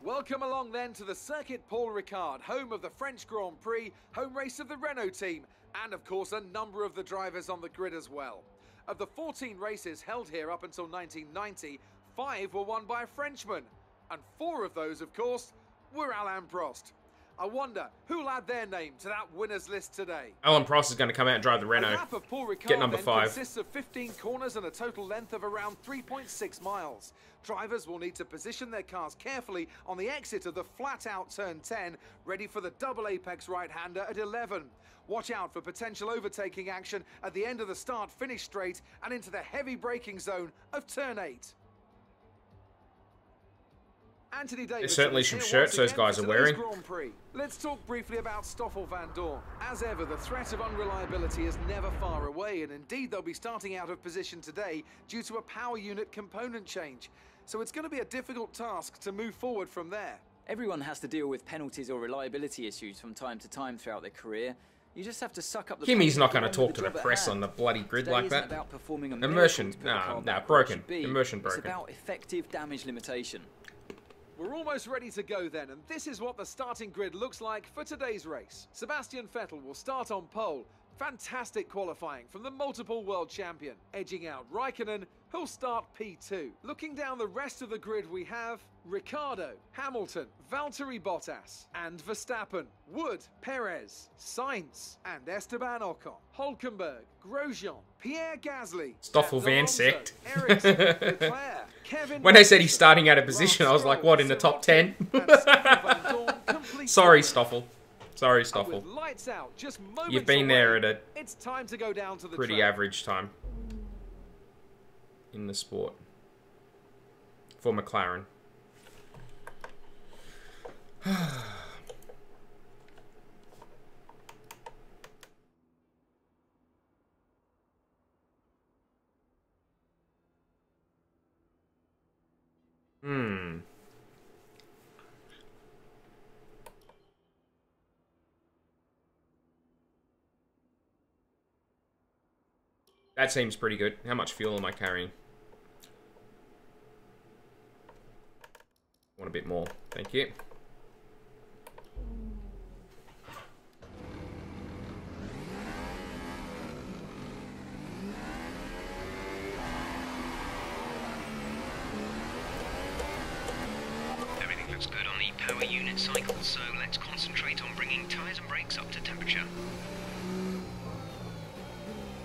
Welcome along then to the Circuit Paul Ricard, home of the French Grand Prix, home race of the Renault team, and of course a number of the drivers on the grid as well. Of the 14 races held here up until 1990, 5 were won by a Frenchman, and 4 of those, of course, were Alain Prost. I wonder who'll add their name to that winners list today. Alain Prost is going to come out and drive the Renault. A lap of Paul Ricard get number 5. Consists of 15 corners and a total length of around 3.6 miles. Drivers will need to position their cars carefully on the exit of the flat-out turn 10, ready for the double apex right-hander at 11. Watch out for potential overtaking action at the end of the start-finish straight and into the heavy braking zone of turn 8. Anthony Davis. There's certainly some shirts those guys are wearing. Let's talk briefly about Stoffel van Dorn. As ever, the threat of unreliability is never far away, and indeed they'll be starting out of position today due to a power unit component change. So it's going to be a difficult task to move forward from there. Everyone has to deal with penalties or reliability issues from time to time throughout their career. You just have to suck up the... Kimmy's not going to talk to the press on the bloody grid like that. Immersion. No, broken. Immersion broken. It's about effective damage limitation. We're almost ready to go then, and this is what the starting grid looks like for today's race. Sebastian Vettel will start on pole. Fantastic qualifying from the multiple world champion, edging out Raikkonen, who'll start P2. Looking down the rest of the grid, we have Ricciardo, Hamilton, Valtteri Bottas, and Verstappen, Wood, Perez, Sainz, and Esteban Ocon, Hülkenberg, Grosjean, Pierre Gasly, Stoffel Van Sect. Ericsson, Leclerc, Kevin. When they said he's starting out of position, I was like, what, in the top 10? Sorry, Stoffel. Sorry, Stoffel. You've been there at a pretty average time in the sport for McLaren. That seems pretty good. How much fuel am I carrying? Want a bit more. Thank you. Everything looks good on the power unit cycle, so let's concentrate on bringing tyres and brakes up to temperature.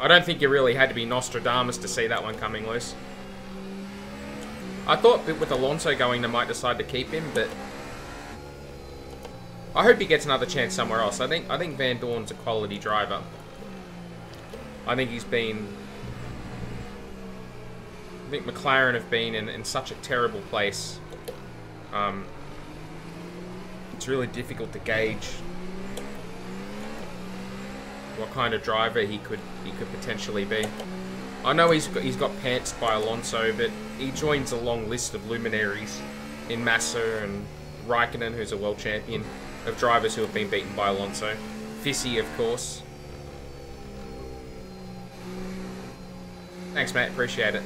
I don't think you really had to be Nostradamus to see that one coming loose. I thought that with Alonso going, they might decide to keep him, but I hope he gets another chance somewhere else. I think Van Dorn's a quality driver. I think McLaren have been in such a terrible place. It's really difficult to gauge what kind of driver he could potentially be. I know he's got pantsed by Alonso, but he joins a long list of luminaries in Massa and Raikkonen, who's a world champion, of drivers who have been beaten by Alonso. Fissy, of course. Thanks, mate. Appreciate it.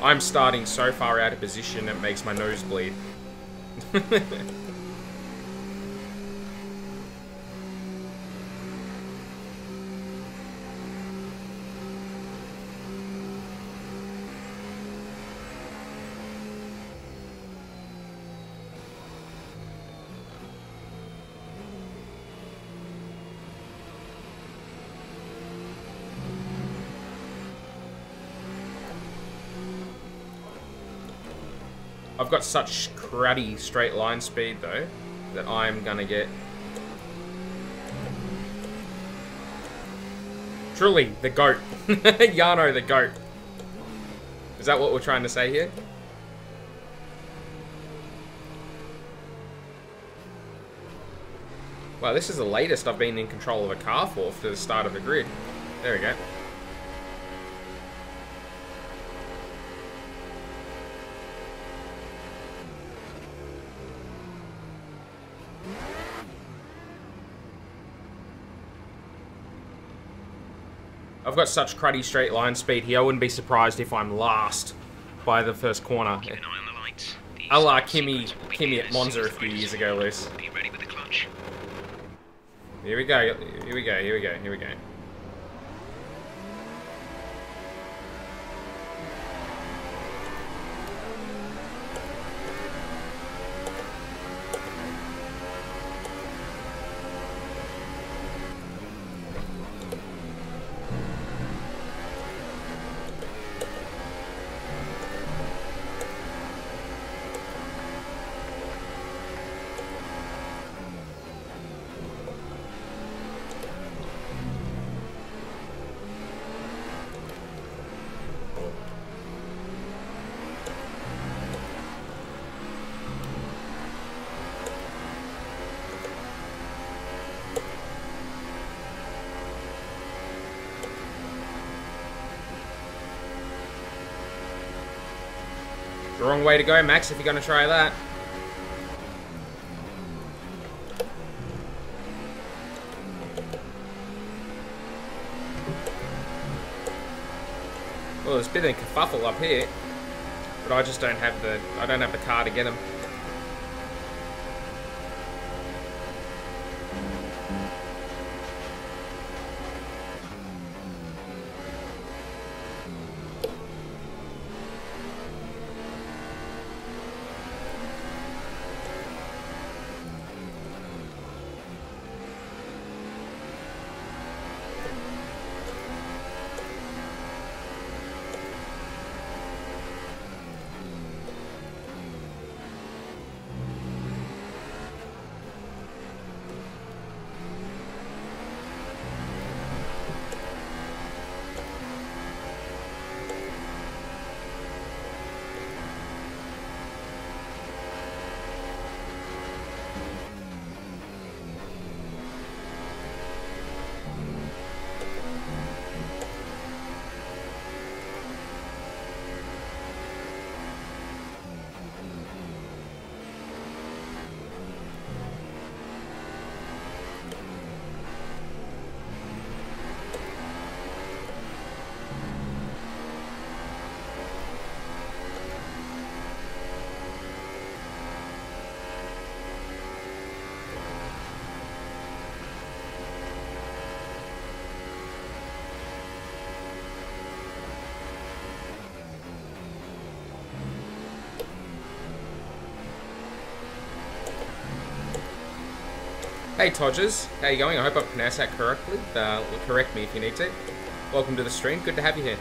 I'm starting so far out of position it makes my nose bleed. I've got such cruddy straight line speed though that I'm gonna get truly the GOAT. Yano the GOAT. Is that what we're trying to say here? Wow, this is the latest I've been in control of a car for the start of the grid. There we go. I've got such cruddy straight line speed here, I wouldn't be surprised if I'm last by the first corner. Keep an eye on the lights. A la Kimi at Monza a few years ago, Luce. Be ready with the clutch. Here we go, here we go, here we go, here we go. The wrong way to go, Max, if you're going to try that. Well, there's a bit of a kerfuffle up here, but I just don't have the car to get him. Hey Todgers, how you going? I hope I pronounced that correctly. Correct me if you need to. Welcome to the stream. Good to have you here.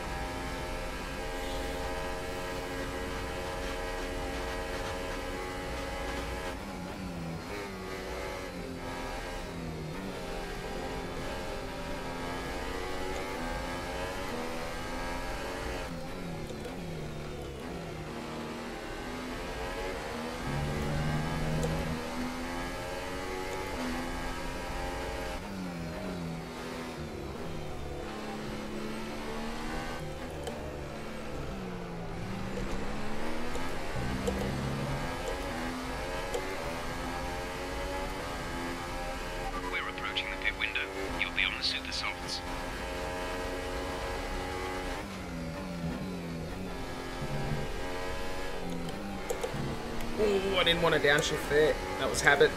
Ooh, I didn't want to downshift there. That was habit.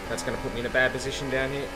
That's going to put me in a bad position down here.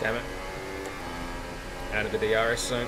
Damn it. Out of the DRS zone.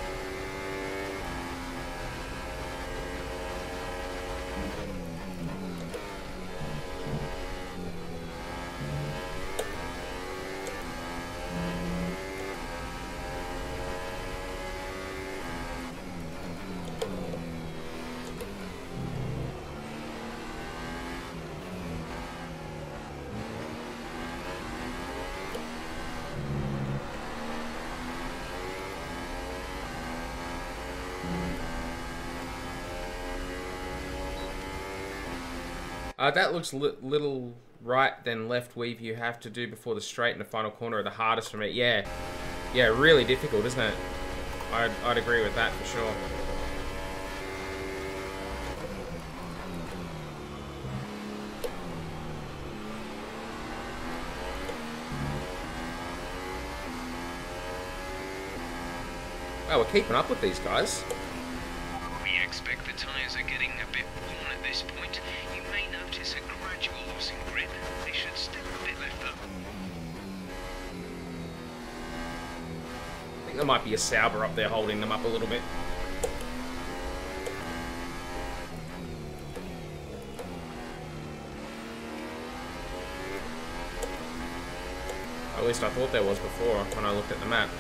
That looks little right then left weave you have to do before the straight and the final corner are the hardest for me. Yeah, really difficult, isn't it? I'd agree with that for sure. Well, we're keeping up with these guys. We expect the tyres are getting a bit worn at this point. You may notice a gradual loss in grip. They should still have a bit left up. I think there might be a Sauber up there holding them up a little bit. At least I thought there was before when I looked at the map.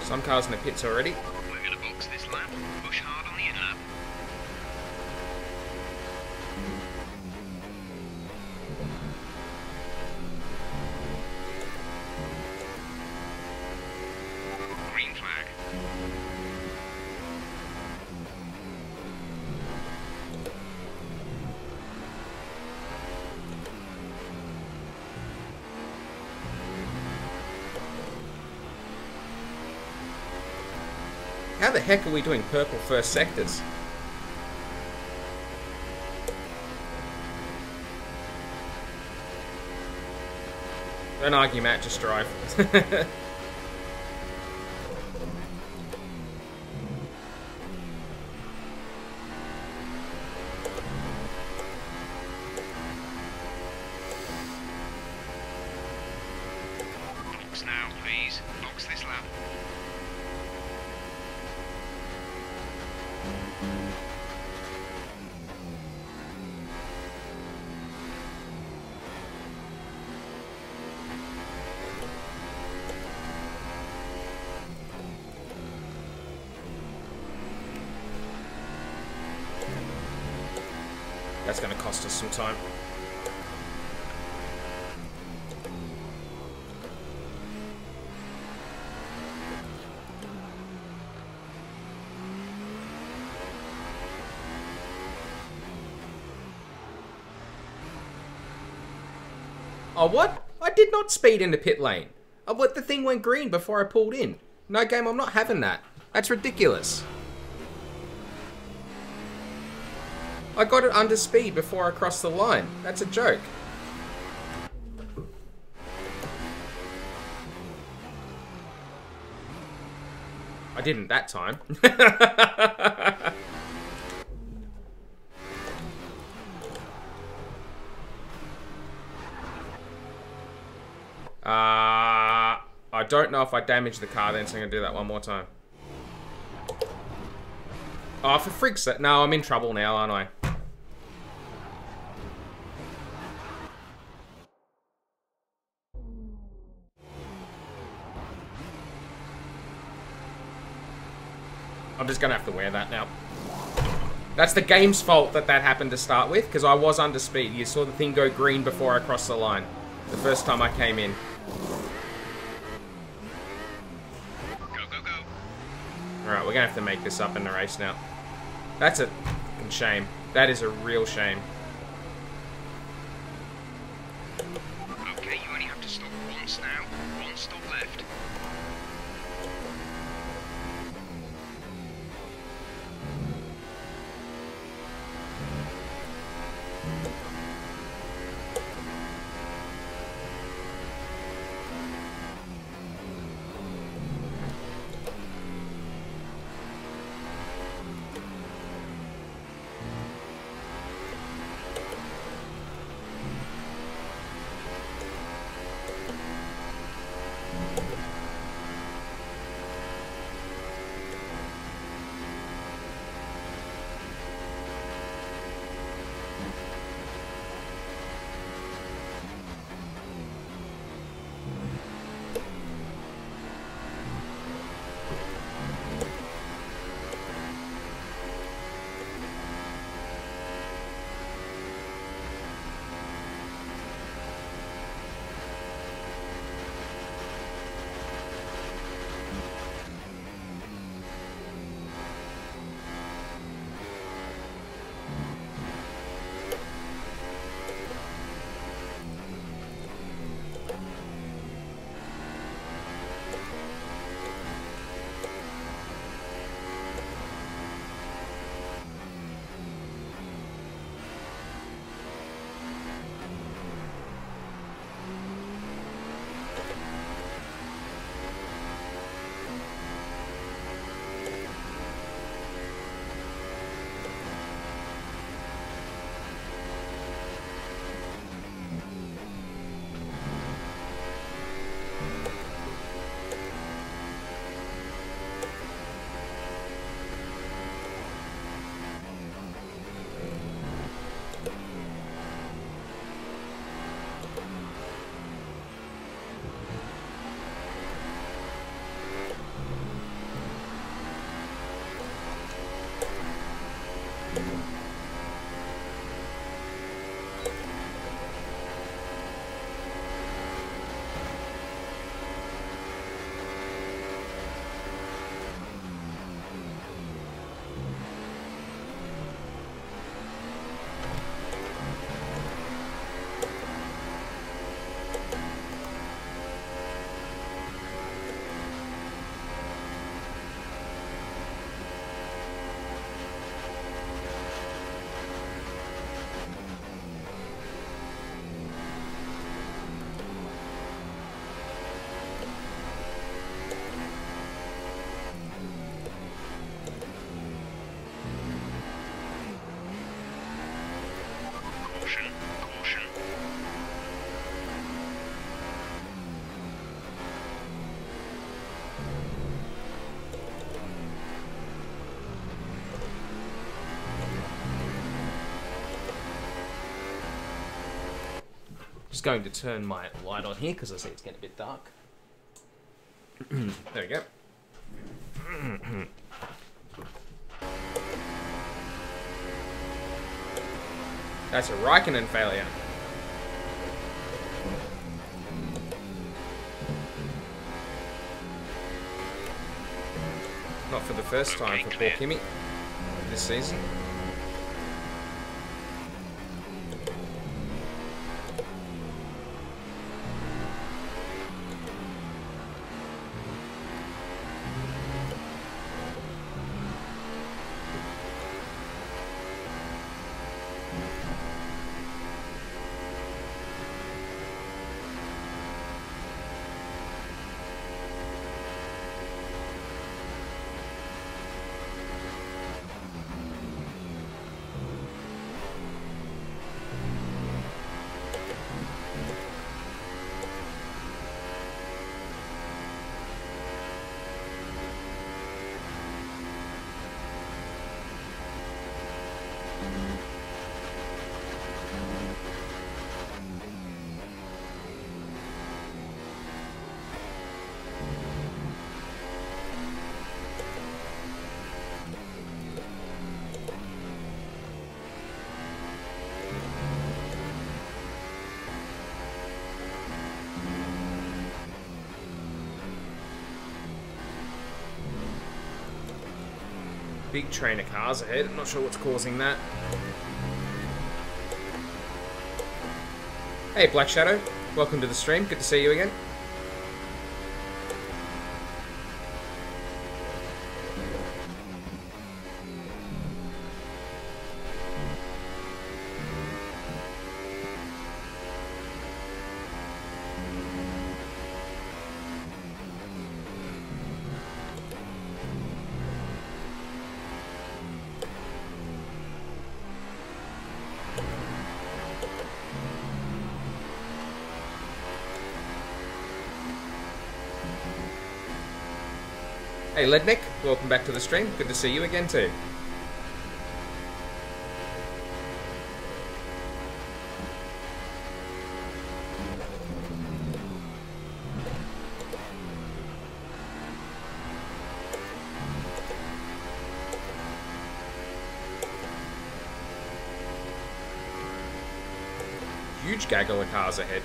Some cars in the pits already. We're going to box this lap, push hard on the in-lap. Green flag. How the heck are we doing purple first sectors? Don't argue, Matt, just drive. That's going to cost us some time. Oh, what? I did not speed into pit lane. Oh, what? The thing went green before I pulled in. No, game, I'm not having that. That's ridiculous. I got it under speed before I crossed the line. That's a joke. I didn't that time. I don't know if I damaged the car then, so I'm going to do that one more time. Oh, for freak's sake. No, I'm in trouble now, aren't I? I'm just going to have to wear that now. That's the game's fault that that happened to start with, because I was under speed. You saw the thing go green before I crossed the line. The first time I came in. Go, go, go. Alright, we're going to have to make this up in the race now. That's a fucking shame. That is a real shame. Okay, you only have to stop once now. One stop left. Just going to turn my light on here because I see it's getting a bit dark. There we go. That's a Raikkonen failure. Not for the first time for poor Kimi this season. Big train of cars ahead. I'm not sure what's causing that. Hey, Black Shadow. Welcome to the stream. Good to see you again. Hey Lednick, welcome back to the stream. Good to see you again too. Huge gaggle of cars ahead.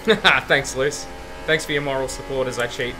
Thanks, Luce. Thanks for your moral support as I cheat.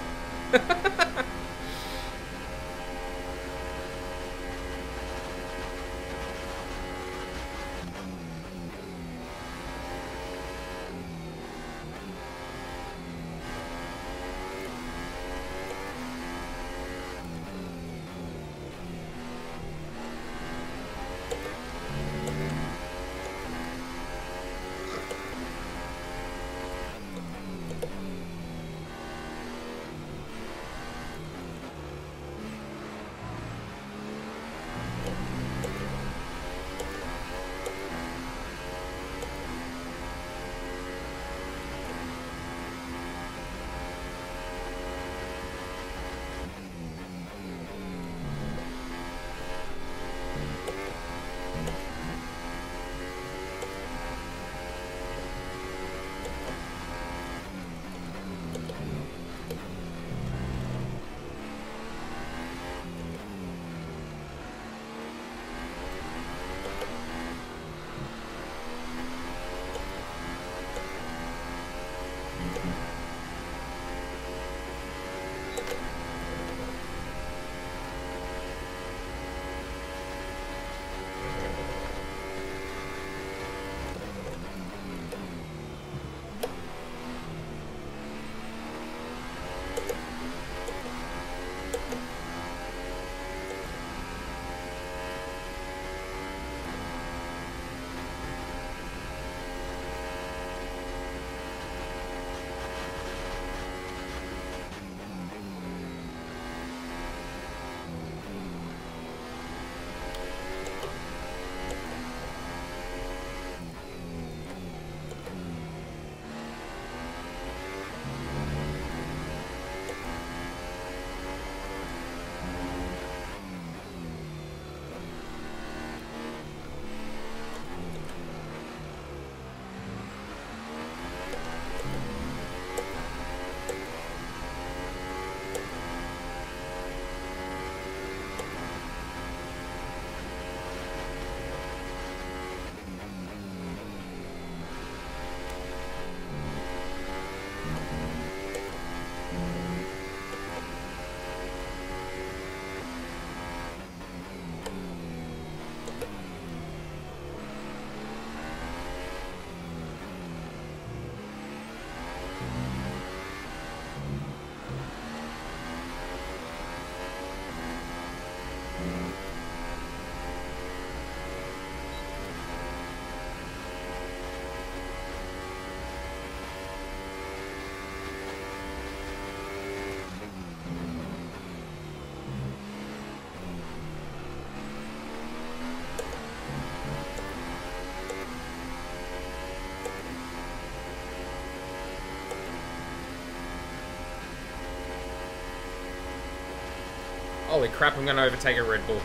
Holy crap, I'm gonna overtake a Red Bull.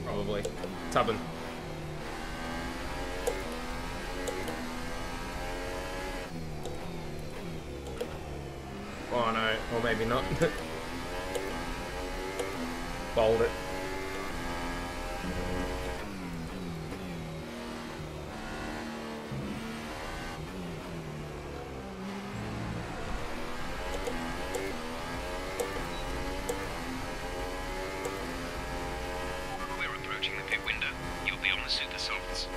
Probably. Tubbin. Oh no, or maybe not. Bold it. We're approaching the pit window. You'll be on the super softs.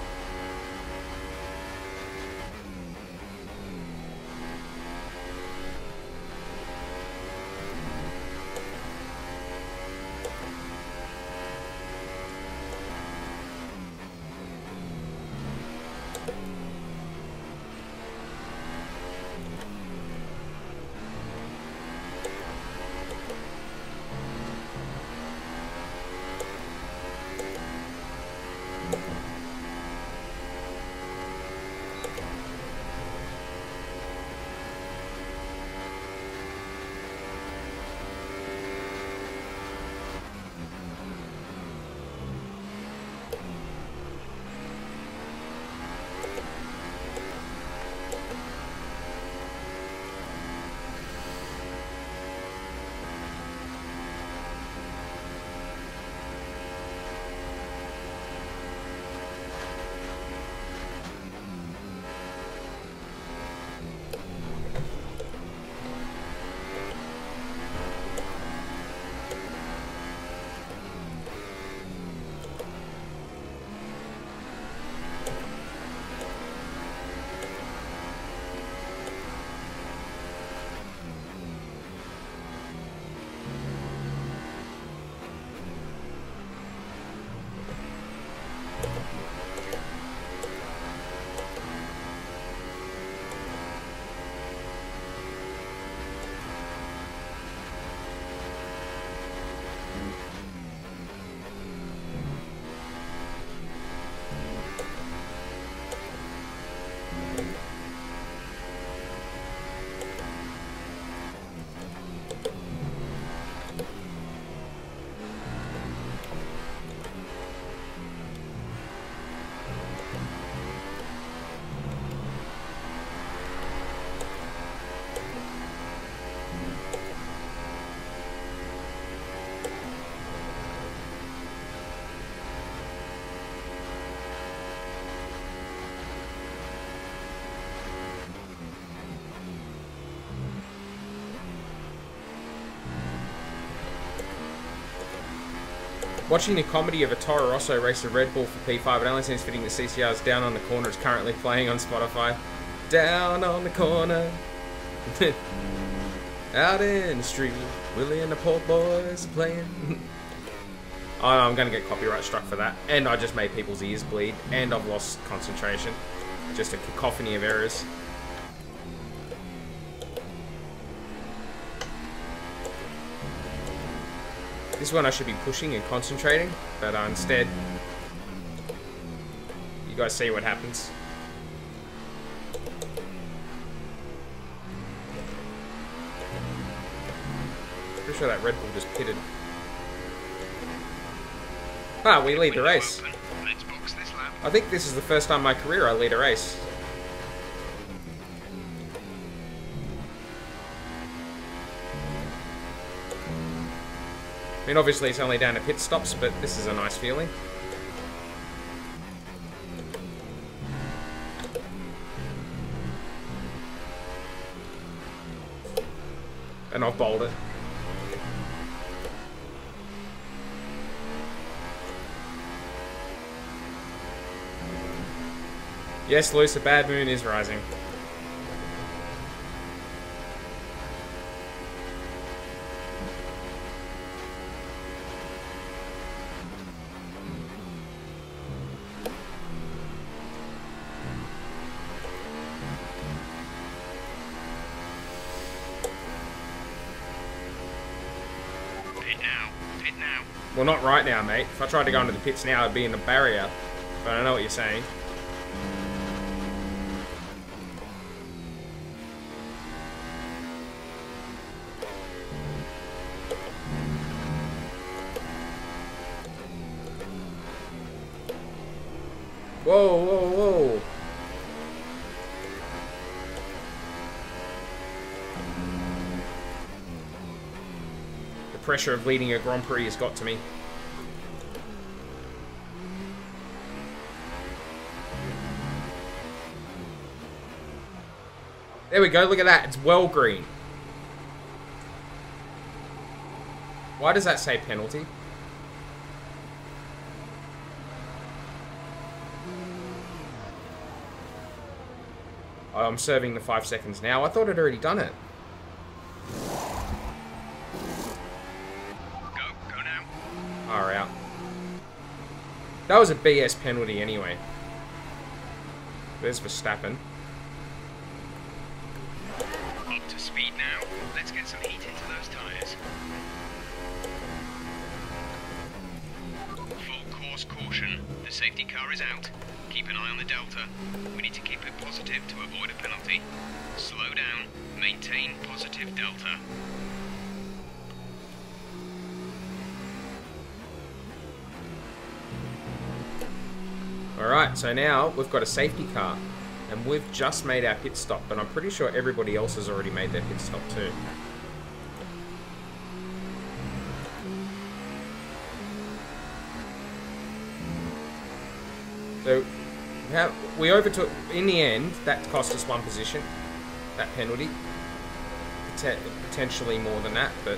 Watching the comedy of a Toro Rosso race a Red Bull for P5, it only seems fitting the CCR's Down on the Corner is currently playing on Spotify. Down on the corner. Out in the street, Willie and the Port Boys are playing. Oh, no, I'm going to get copyright struck for that. And I just made people's ears bleed. And I've lost concentration. Just a cacophony of errors. This one I should be pushing and concentrating, but instead, you guys see what happens. Pretty sure that Red Bull just pitted. Ah, we lead the race. I think this is the first time in my career I lead a race. I mean, obviously it's only down to pit stops, but this is a nice feeling. And I've bowled it. Yes, Luce, a bad moon is rising. Well, not right now, mate. If I tried to go into the pits now, I'd be in the barrier. But I know what you're saying. Whoa, whoa, whoa. The pressure of leading a Grand Prix has got to me. There we go, look at that. It's well green. Why does that say penalty? Oh, I'm serving the 5 seconds now. I thought I'd already done it. Go now. Far out. That was a BS penalty anyway. There's Verstappen. Up to speed now. Let's get some heat into those tyres. Full course caution. The safety car is out. Keep an eye on the delta. We need to keep it positive to avoid a penalty. Slow down. Maintain positive delta. Alright, so now we've got a safety car. And we've just made our pit stop, but I'm pretty sure everybody else has already made their pit stop too. So, we overtook, in the end, that cost us one position, that penalty. Potentially more than that, but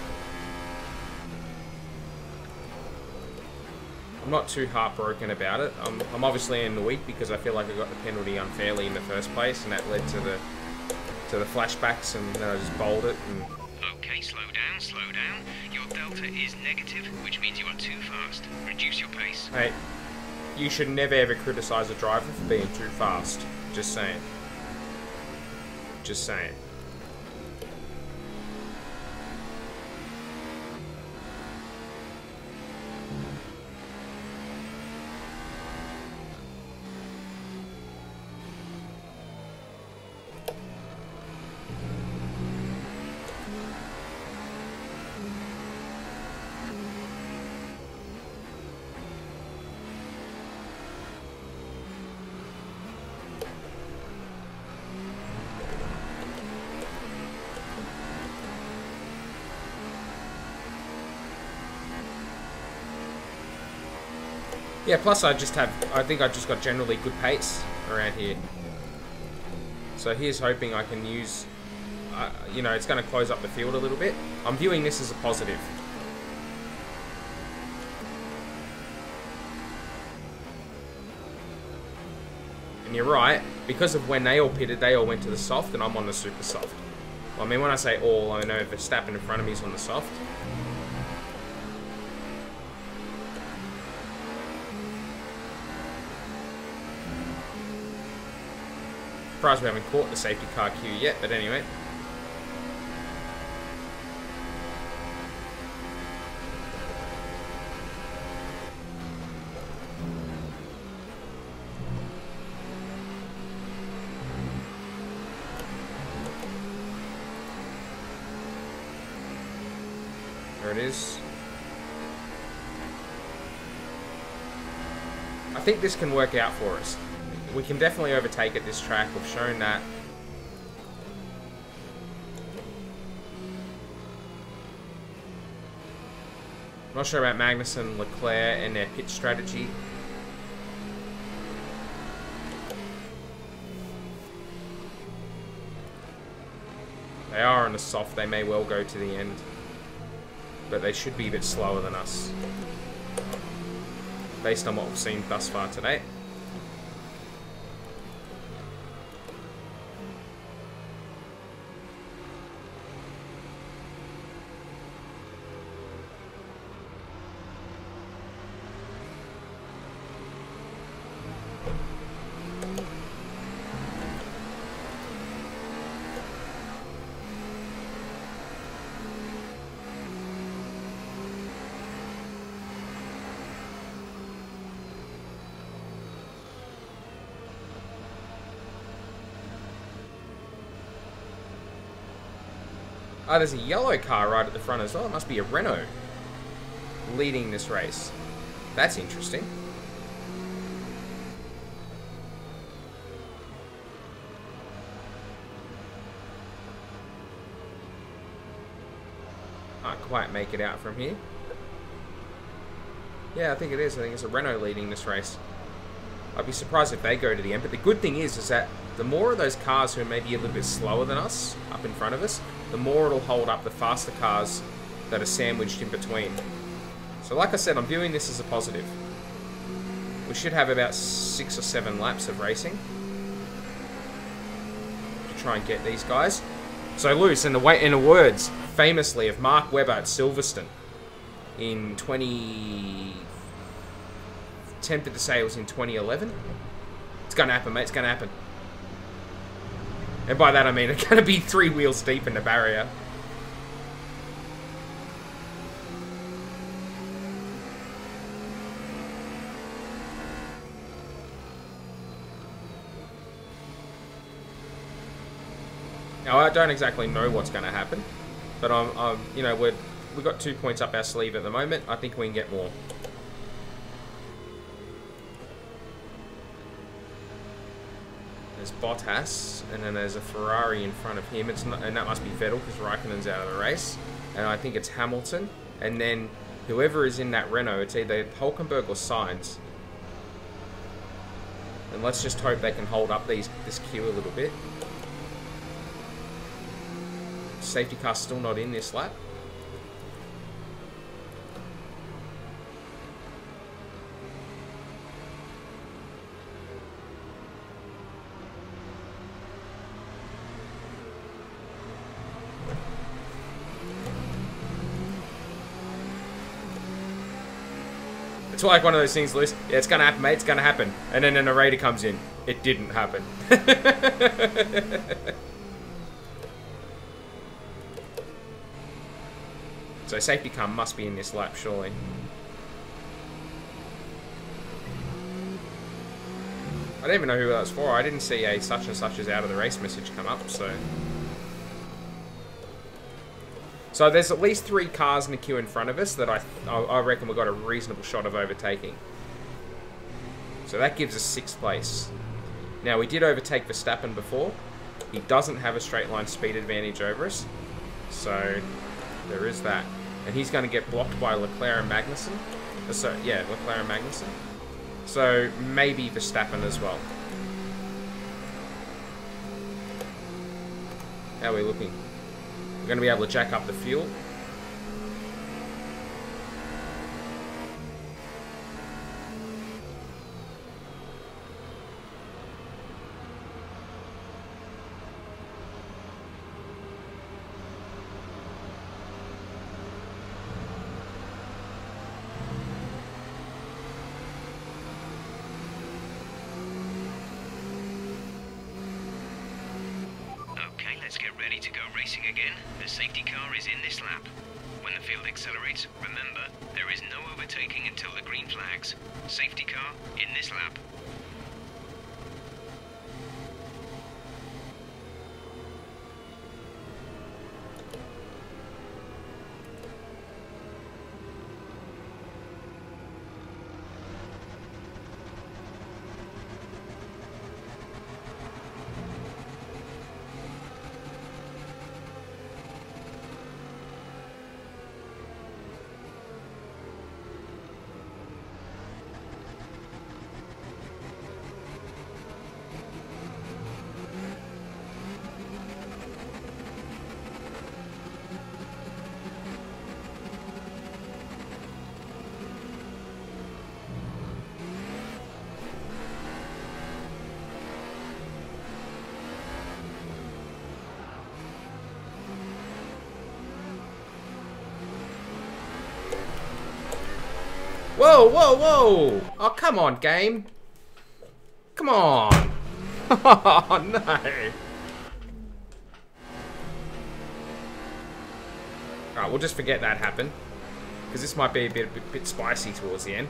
I'm not too heartbroken about it. I'm obviously annoyed because I feel like I got the penalty unfairly in the first place, and that led to the flashbacks, and then I just bowled it. And Okay, slow down, slow down. Your delta is negative, which means you are too fast. Reduce your pace. hey, you should never ever criticise a driver for being too fast. Just saying. Just saying. Yeah, plus I think I just got generally good pace around here. So here's hoping I can use, you know, it's going to close up the field a little bit. I'm viewing this as a positive. And you're right, because of when they all pitted, they all went to the soft, and I'm on the super soft. Well, I mean, when I say all, I know Verstappen in front of me is on the soft. Surprised we haven't caught the safety car queue yet, but anyway. There it is. I think this can work out for us. We can definitely overtake at this track. We've shown that. I'm not sure about Magnussen, Leclerc, and their pit strategy. They are on the soft. They may well go to the end. But they should be a bit slower than us, based on what we've seen thus far today. Oh, there's a yellow car right at the front as well. It must be a Renault leading this race. That's interesting. Can't quite make it out from here. Yeah, I think it is. I think it's a Renault leading this race. I'd be surprised if they go to the end. But the good thing is that the more of those cars who are maybe a little bit slower than us up in front of us, the more it'll hold up the faster cars that are sandwiched in between. So like I said, I'm viewing this as a positive. We should have about 6 or 7 laps of racing to try and get these guys. So Lewis, in the words famously of Mark Webber at Silverstone in 20... tempted to say it was in 2011. It's gonna happen, mate. It's gonna happen. And by that I mean it's gonna be 3 wheels deep in the barrier. Now I don't exactly know what's gonna happen, but I'm you know, we've got 2 points up our sleeve at the moment. I think we can get more. There's Bottas, and then there's a Ferrari in front of him. It's not, and that must be Vettel because Raikkonen's out of the race. And I think it's Hamilton. And then whoever is in that Renault, it's either Hulkenberg or Sainz. And let's just hope they can hold up this queue a little bit. Safety car's still not in this lap. It's like one of those things, Lewis. Yeah, it's gonna happen, mate. It's gonna happen. And then a narrator comes in. It didn't happen. So safety car must be in this lap, surely. I don't even know who that was for. I didn't see a such and such is out of the race message come up, so... So there's at least 3 cars in the queue in front of us that I reckon we've got a reasonable shot of overtaking. So that gives us 6th place. Now, we did overtake Verstappen before. He doesn't have a straight line speed advantage over us. So there is that. And he's going to get blocked by Leclerc and Magnussen. So, yeah, Leclerc and Magnussen. So maybe Verstappen as well. How are we looking? We're going to be able to jack up the fuel. Let's get ready to go racing again. The safety car is in this lap. When the field accelerates, remember, there is no overtaking until the green flags. Safety car in this lap. Whoa, whoa, whoa! Oh, come on, game. Come on. Oh, no. Alright, we'll just forget that happened. Because this might be a bit spicy towards the end.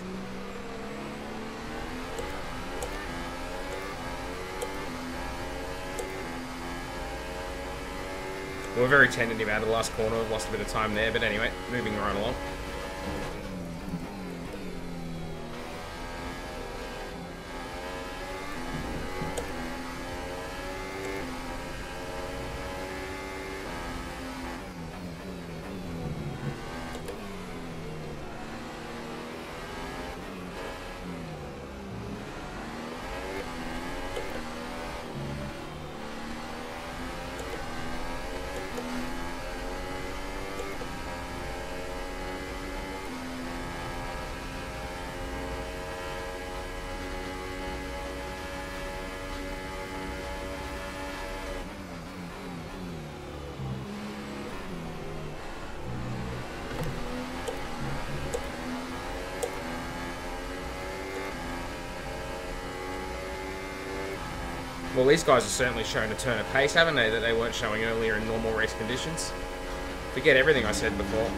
We were very tentative out of the last corner. Lost a bit of time there. But anyway, moving right along. Well, these guys are certainly showing a turn of pace, haven't they, that they weren't showing earlier in normal race conditions. Forget everything I said before.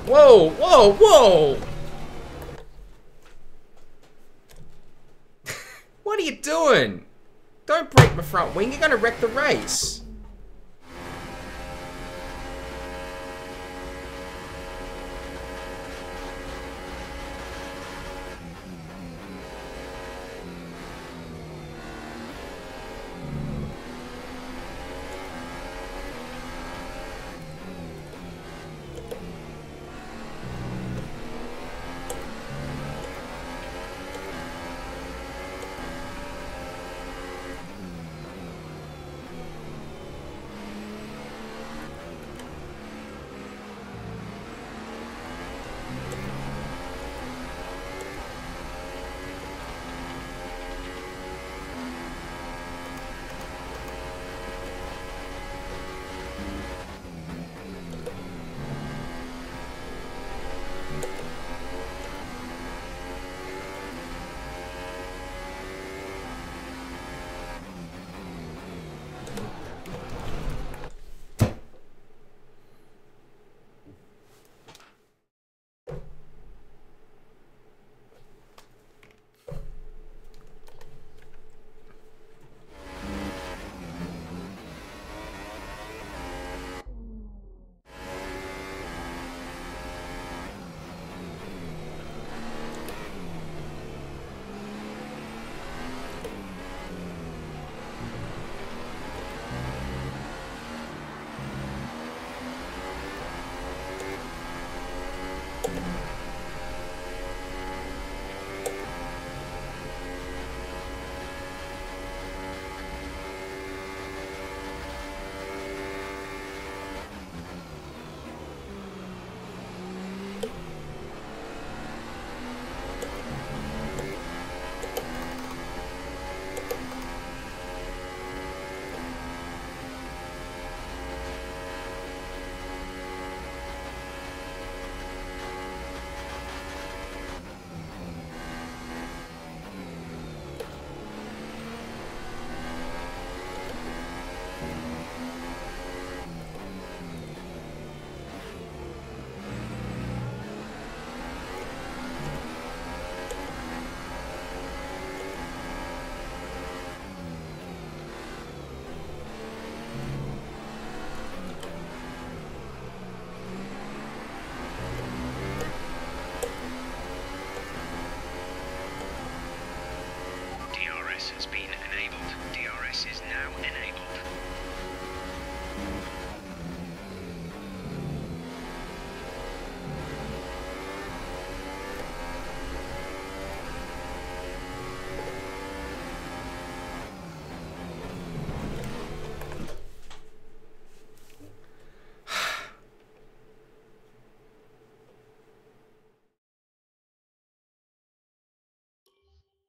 Whoa, whoa, whoa! What are you doing? Don't break my front wing, you're going to wreck the race.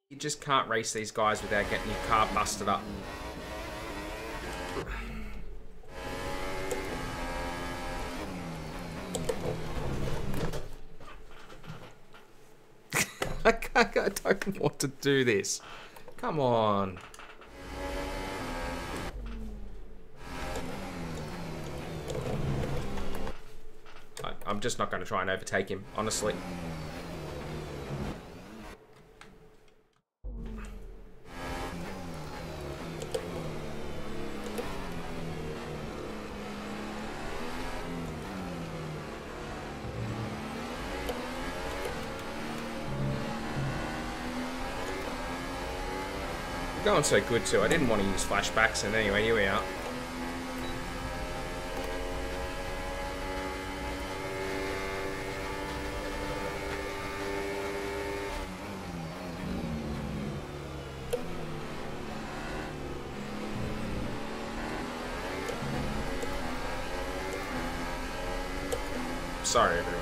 You just can't race these guys without getting your car busted up. I don't want to do this. Come on. I'm just not going to try and overtake him, honestly. We're going so good too. I didn't want to use flashbacks, and anyway, here we are. Sorry, everyone.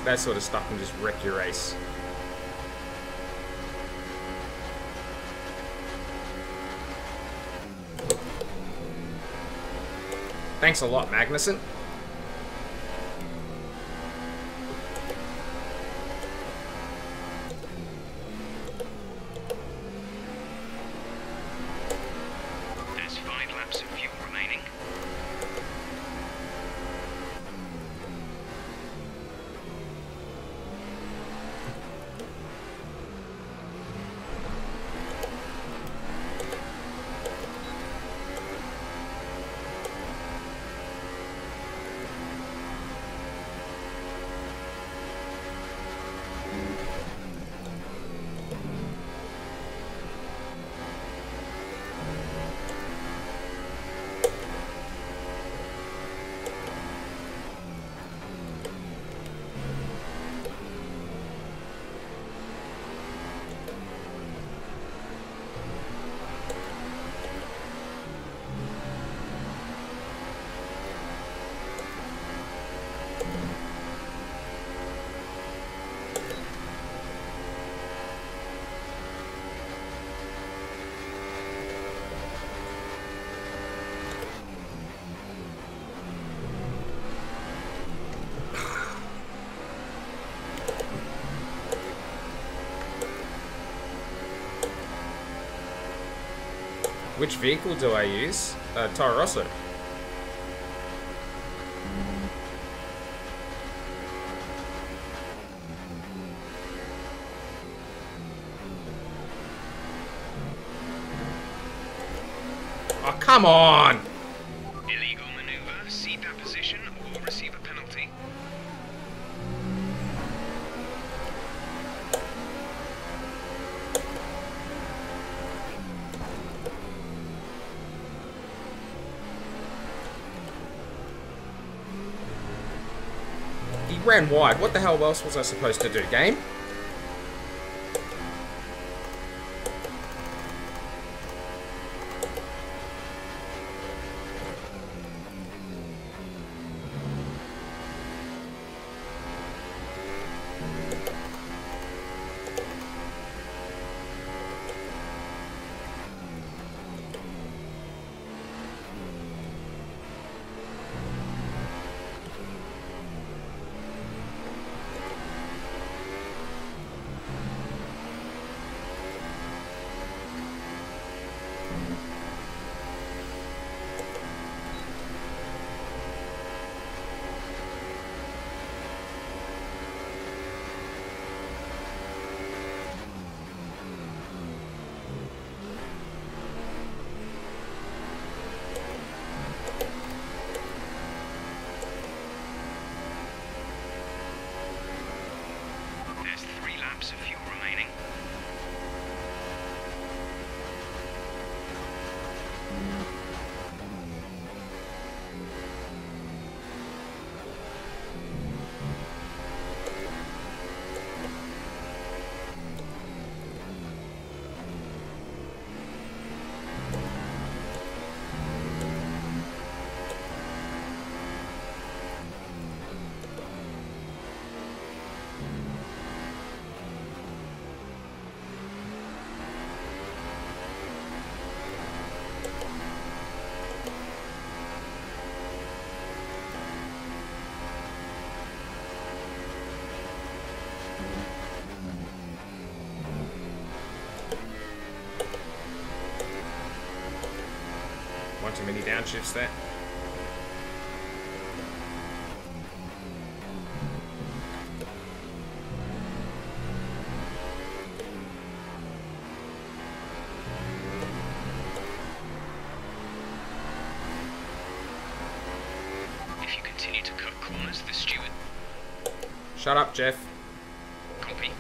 That sort of stuff can just wreck your race. Thanks a lot, Magnuson. There's 5 laps of fuel remaining. Which vehicle do I use? Toro Rosso. Oh, come on! Illegal maneuver, cede that position, or receive a penalty. He ran wide. What the hell else was I supposed to do, game? One too many downshifts there. If you continue to cut corners, the steward... Shut up, Jeff. Copy.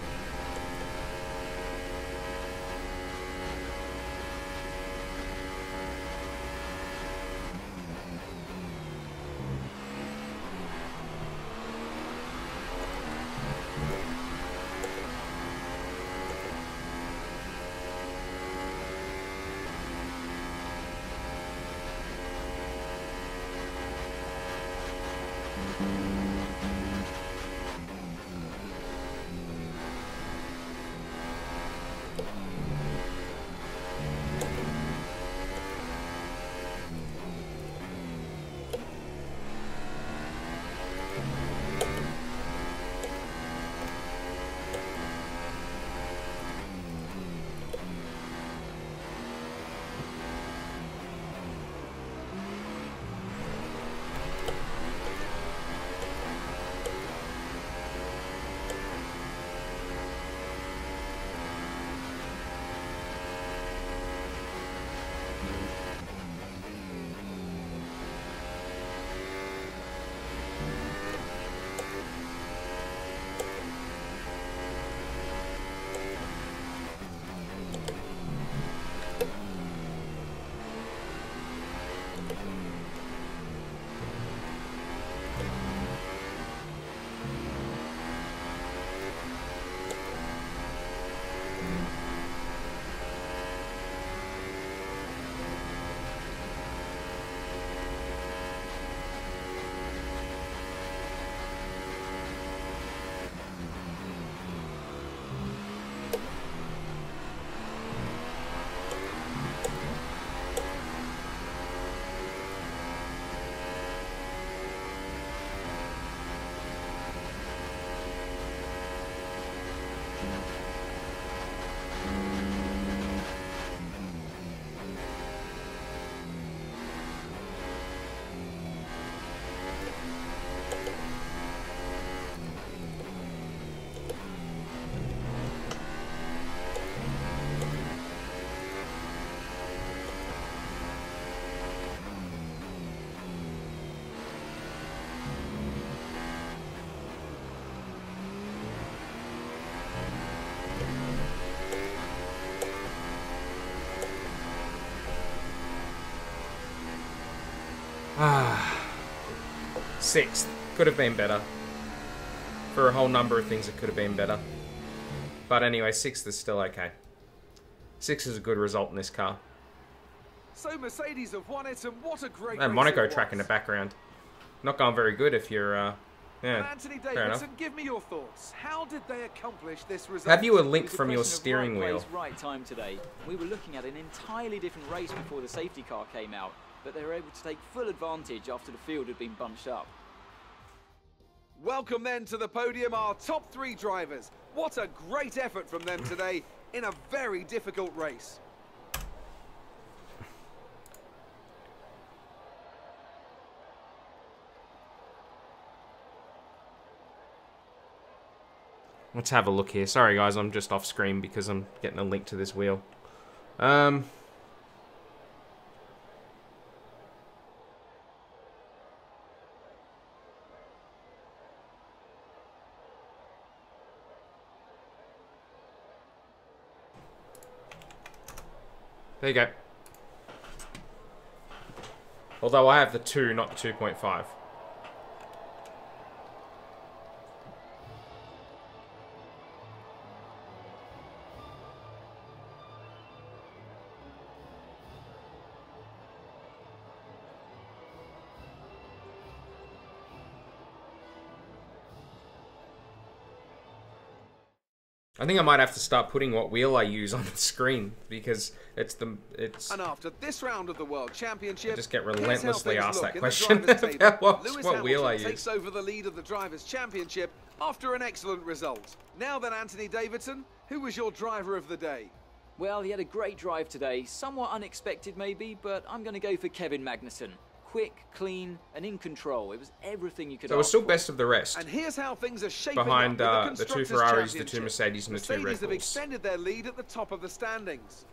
Sixth. Could have been better. For a whole number of things, it could have been better. But anyway, sixth is still okay. Sixth is a good result in this car. So Mercedes have won it, and what a great And race Monaco it was. track in the background. Not going very good if you're, And yeah, Anthony fair enough. Davidson, give me your thoughts. How did they accomplish this result? Have you a It link was a from your question of steering right wheel? place, right time today. We were looking at an entirely different race before the safety car came out, but they were able to take full advantage after the field had been bunched up. Welcome then to the podium, our top three drivers. What a great effort from them today in a very difficult race. Let's have a look here. Sorry guys, I'm just off screen because I'm getting a link to this wheel. There you go. Although I have the 2, not the 2.5. I think I might have to start putting what wheel I use on the screen because it's. And after this round of the World Championship, I just get here's how relentlessly things asked look that in the question drivers' table. about Lewis what wheel I Hamilton use. takes over the lead of the Drivers' Championship after an excellent result. Now then, Anthony Davidson, who was your driver of the day? Well, he had a great drive today. Somewhat unexpected maybe, but I'm going to go for Kevin Magnussen. Quick, clean, and in control. It was everything you could So we're ask still for. best of the rest. And here's how things are shaping Behind up with the two Constructors' Ferraris, the two Championship. Mercedes, and the two Red Mercedes have Bulls. extended their lead at the top of the standings.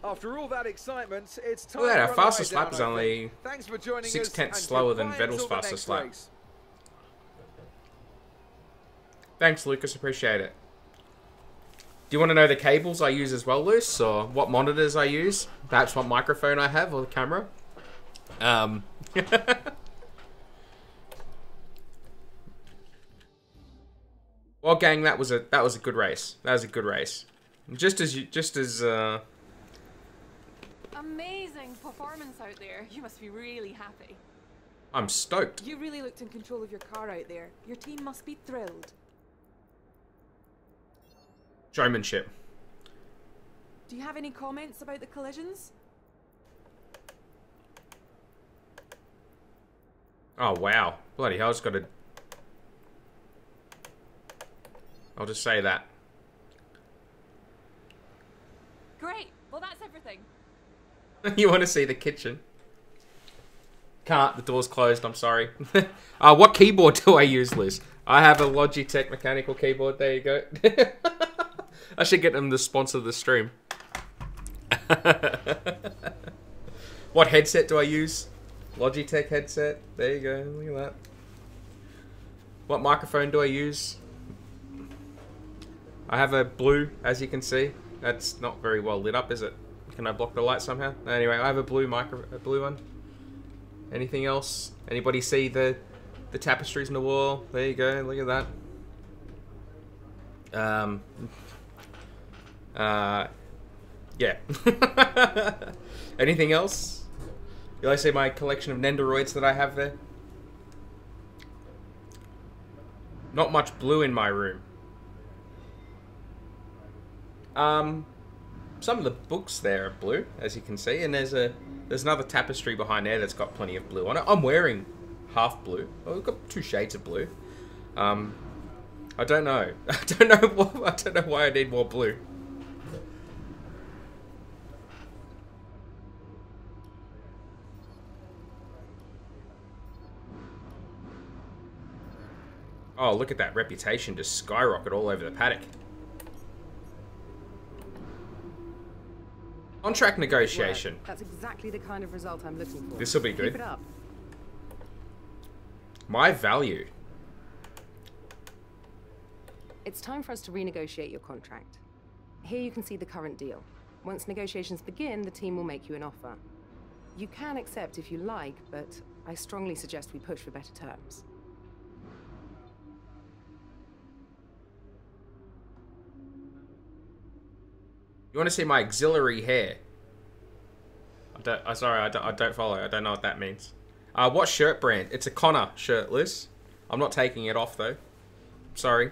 After all that excitement, it's time Look at that, for our a lie fastest down, lap is I only think. Thanks for joining 6/10 us, and slower than goodbye Vettel's until the fastest next lap. race. Thanks, Lucas. Appreciate it. Do you want to know the cables I use as well, Luce? Or what monitors I use? Perhaps what microphone I have or the camera? Well, gang, that was a good race. That was a good race. Just as Amazing performance out there. You must be really happy. I'm stoked. You really looked in control of your car out there. Your team must be thrilled. Showmanship. Do you have any comments about the collisions? Oh wow, bloody hell! It's got a. I'll just say that. Great. Well, that's everything. You want to see the kitchen? Can't. The door's closed. I'm sorry. What keyboard do I use, Liz? I have a Logitech mechanical keyboard. There you go. I should get them to sponsor the stream. What headset do I use? Logitech headset. There you go. Look at that. What microphone do I use? I have a blue, as you can see. That's not very well lit up, is it? Can I block the light somehow? Anyway, I have a blue blue one. Anything else? Anybody see the tapestries in the wall? There you go. Look at that. Yeah. Anything else? You guys see my collection of Nendoroids that I have there? Not much blue in my room. Some of the books there are blue, as you can see, and there's another tapestry behind there that's got plenty of blue on it. I'm wearing half blue. Oh, we've got 2 shades of blue. I don't know. I don't know why I need more blue. Oh, look at that reputation just skyrocket all over the paddock. Contract negotiation. Right. That's exactly the kind of result I'm looking for. This will be good. Keep it up. My value. It's time for us to renegotiate your contract. Here you can see the current deal. Once negotiations begin, the team will make you an offer. You can accept if you like, but I strongly suggest we push for better terms. You want to see my auxiliary hair? Sorry, I don't follow. I don't know what that means. What shirt brand? It's a Connor shirt, Liz. I'm not taking it off though. Sorry.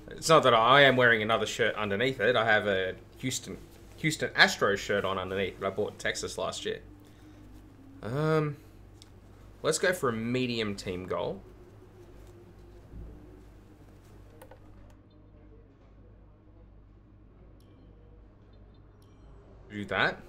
It's not that I am wearing another shirt underneath it. I have a Houston Astros shirt on underneath that I bought in Texas last year. Let's go for a medium team goal. Do that.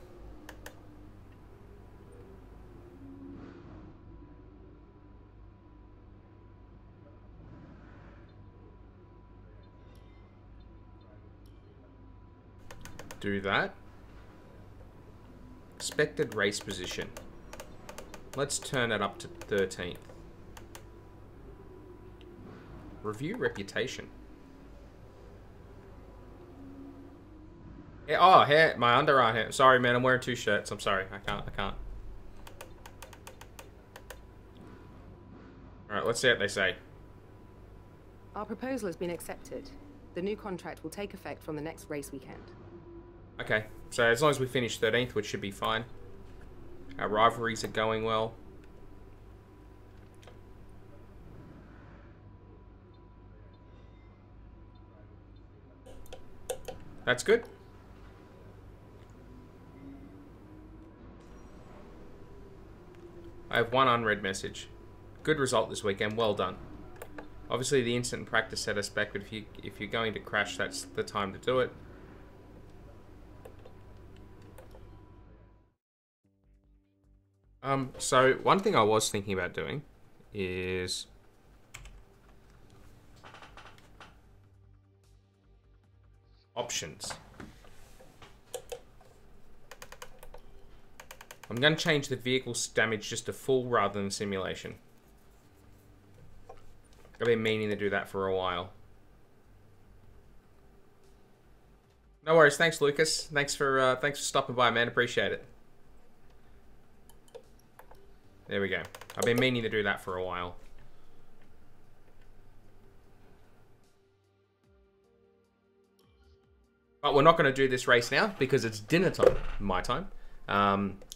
Do that. Expected race position. Let's turn it up to 13th. Review reputation. Oh, hair, my underarm hair. Sorry, man, I'm wearing 2 shirts. I'm sorry. I can't. Alright, let's see what they say. Our proposal has been accepted. The new contract will take effect from the next race weekend. Okay, so as long as we finish 13th, which should be fine. Our rivalries are going well. That's good. I have 1 unread message. Good result this weekend. Well done. Obviously, the instant practice set us back, but if you're going to crash, that's the time to do it. So one thing I was thinking about doing is options. I'm going to change the vehicle's damage just to full rather than simulation. I've been meaning to do that for a while. No worries, thanks Lucas. Thanks for stopping by, man. Appreciate it. There we go. I've been meaning to do that for a while. But we're not going to do this race now because it's dinner time, my time.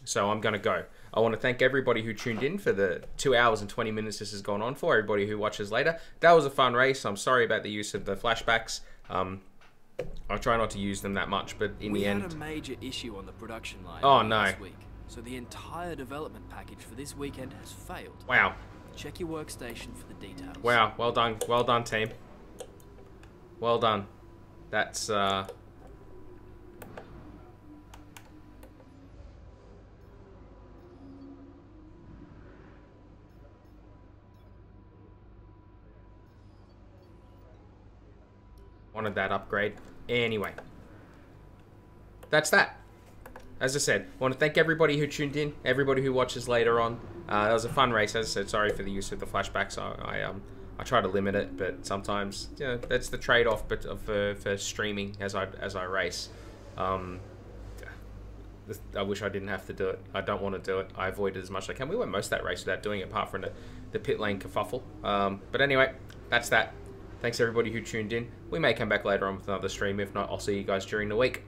So I'm going to go. I want to thank everybody who tuned in for the 2 hours and 20 minutes this has gone on for. Everybody who watches later. That was a fun race. I'm sorry about the use of the flashbacks. I try not to use them that much, but in the end... We had a major issue on the production line last week. So the entire development package for this weekend has failed. Wow. Check your workstation for the details. Wow, well done team. Well done. That's wanted that upgrade. Anyway. That's that. As I said, I want to thank everybody who tuned in, everybody who watches later on. That was a fun race. As I said, sorry for the use of the flashbacks. I try to limit it, but sometimes, you know, that's the trade-off. But for streaming as I race, I wish I didn't have to do it. I don't want to do it. I avoid it as much as I can. We went most of that race without doing it, apart from the pit lane kerfuffle. But anyway, that's that. Thanks everybody who tuned in. We may come back later on with another stream. If not, I'll see you guys during the week.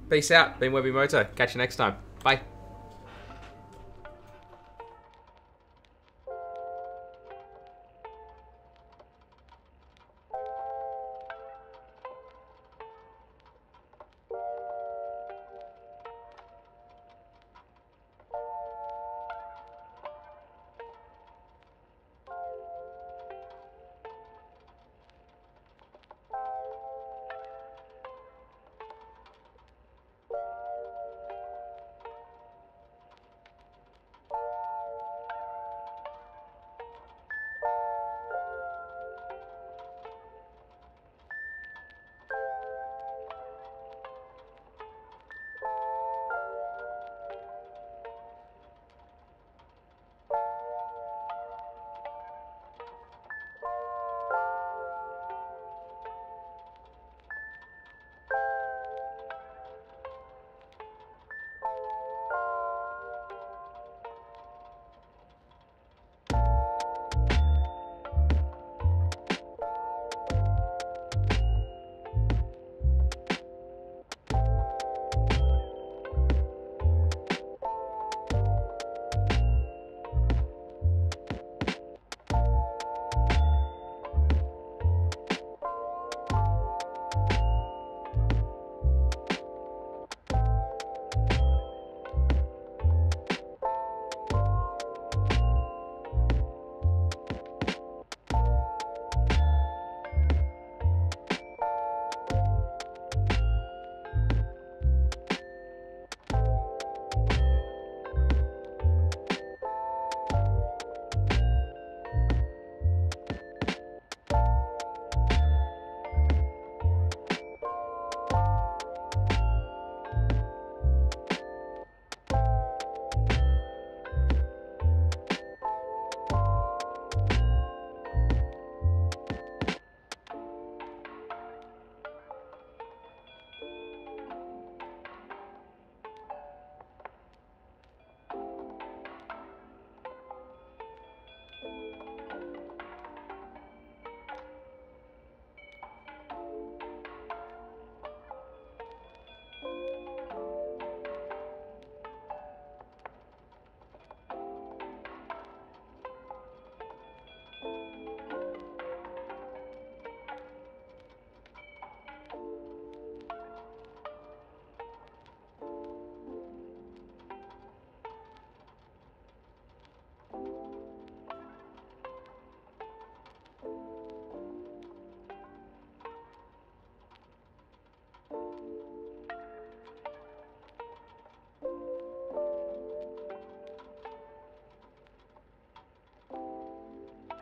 Peace out. Been Webby Moto. Catch you next time. Bye.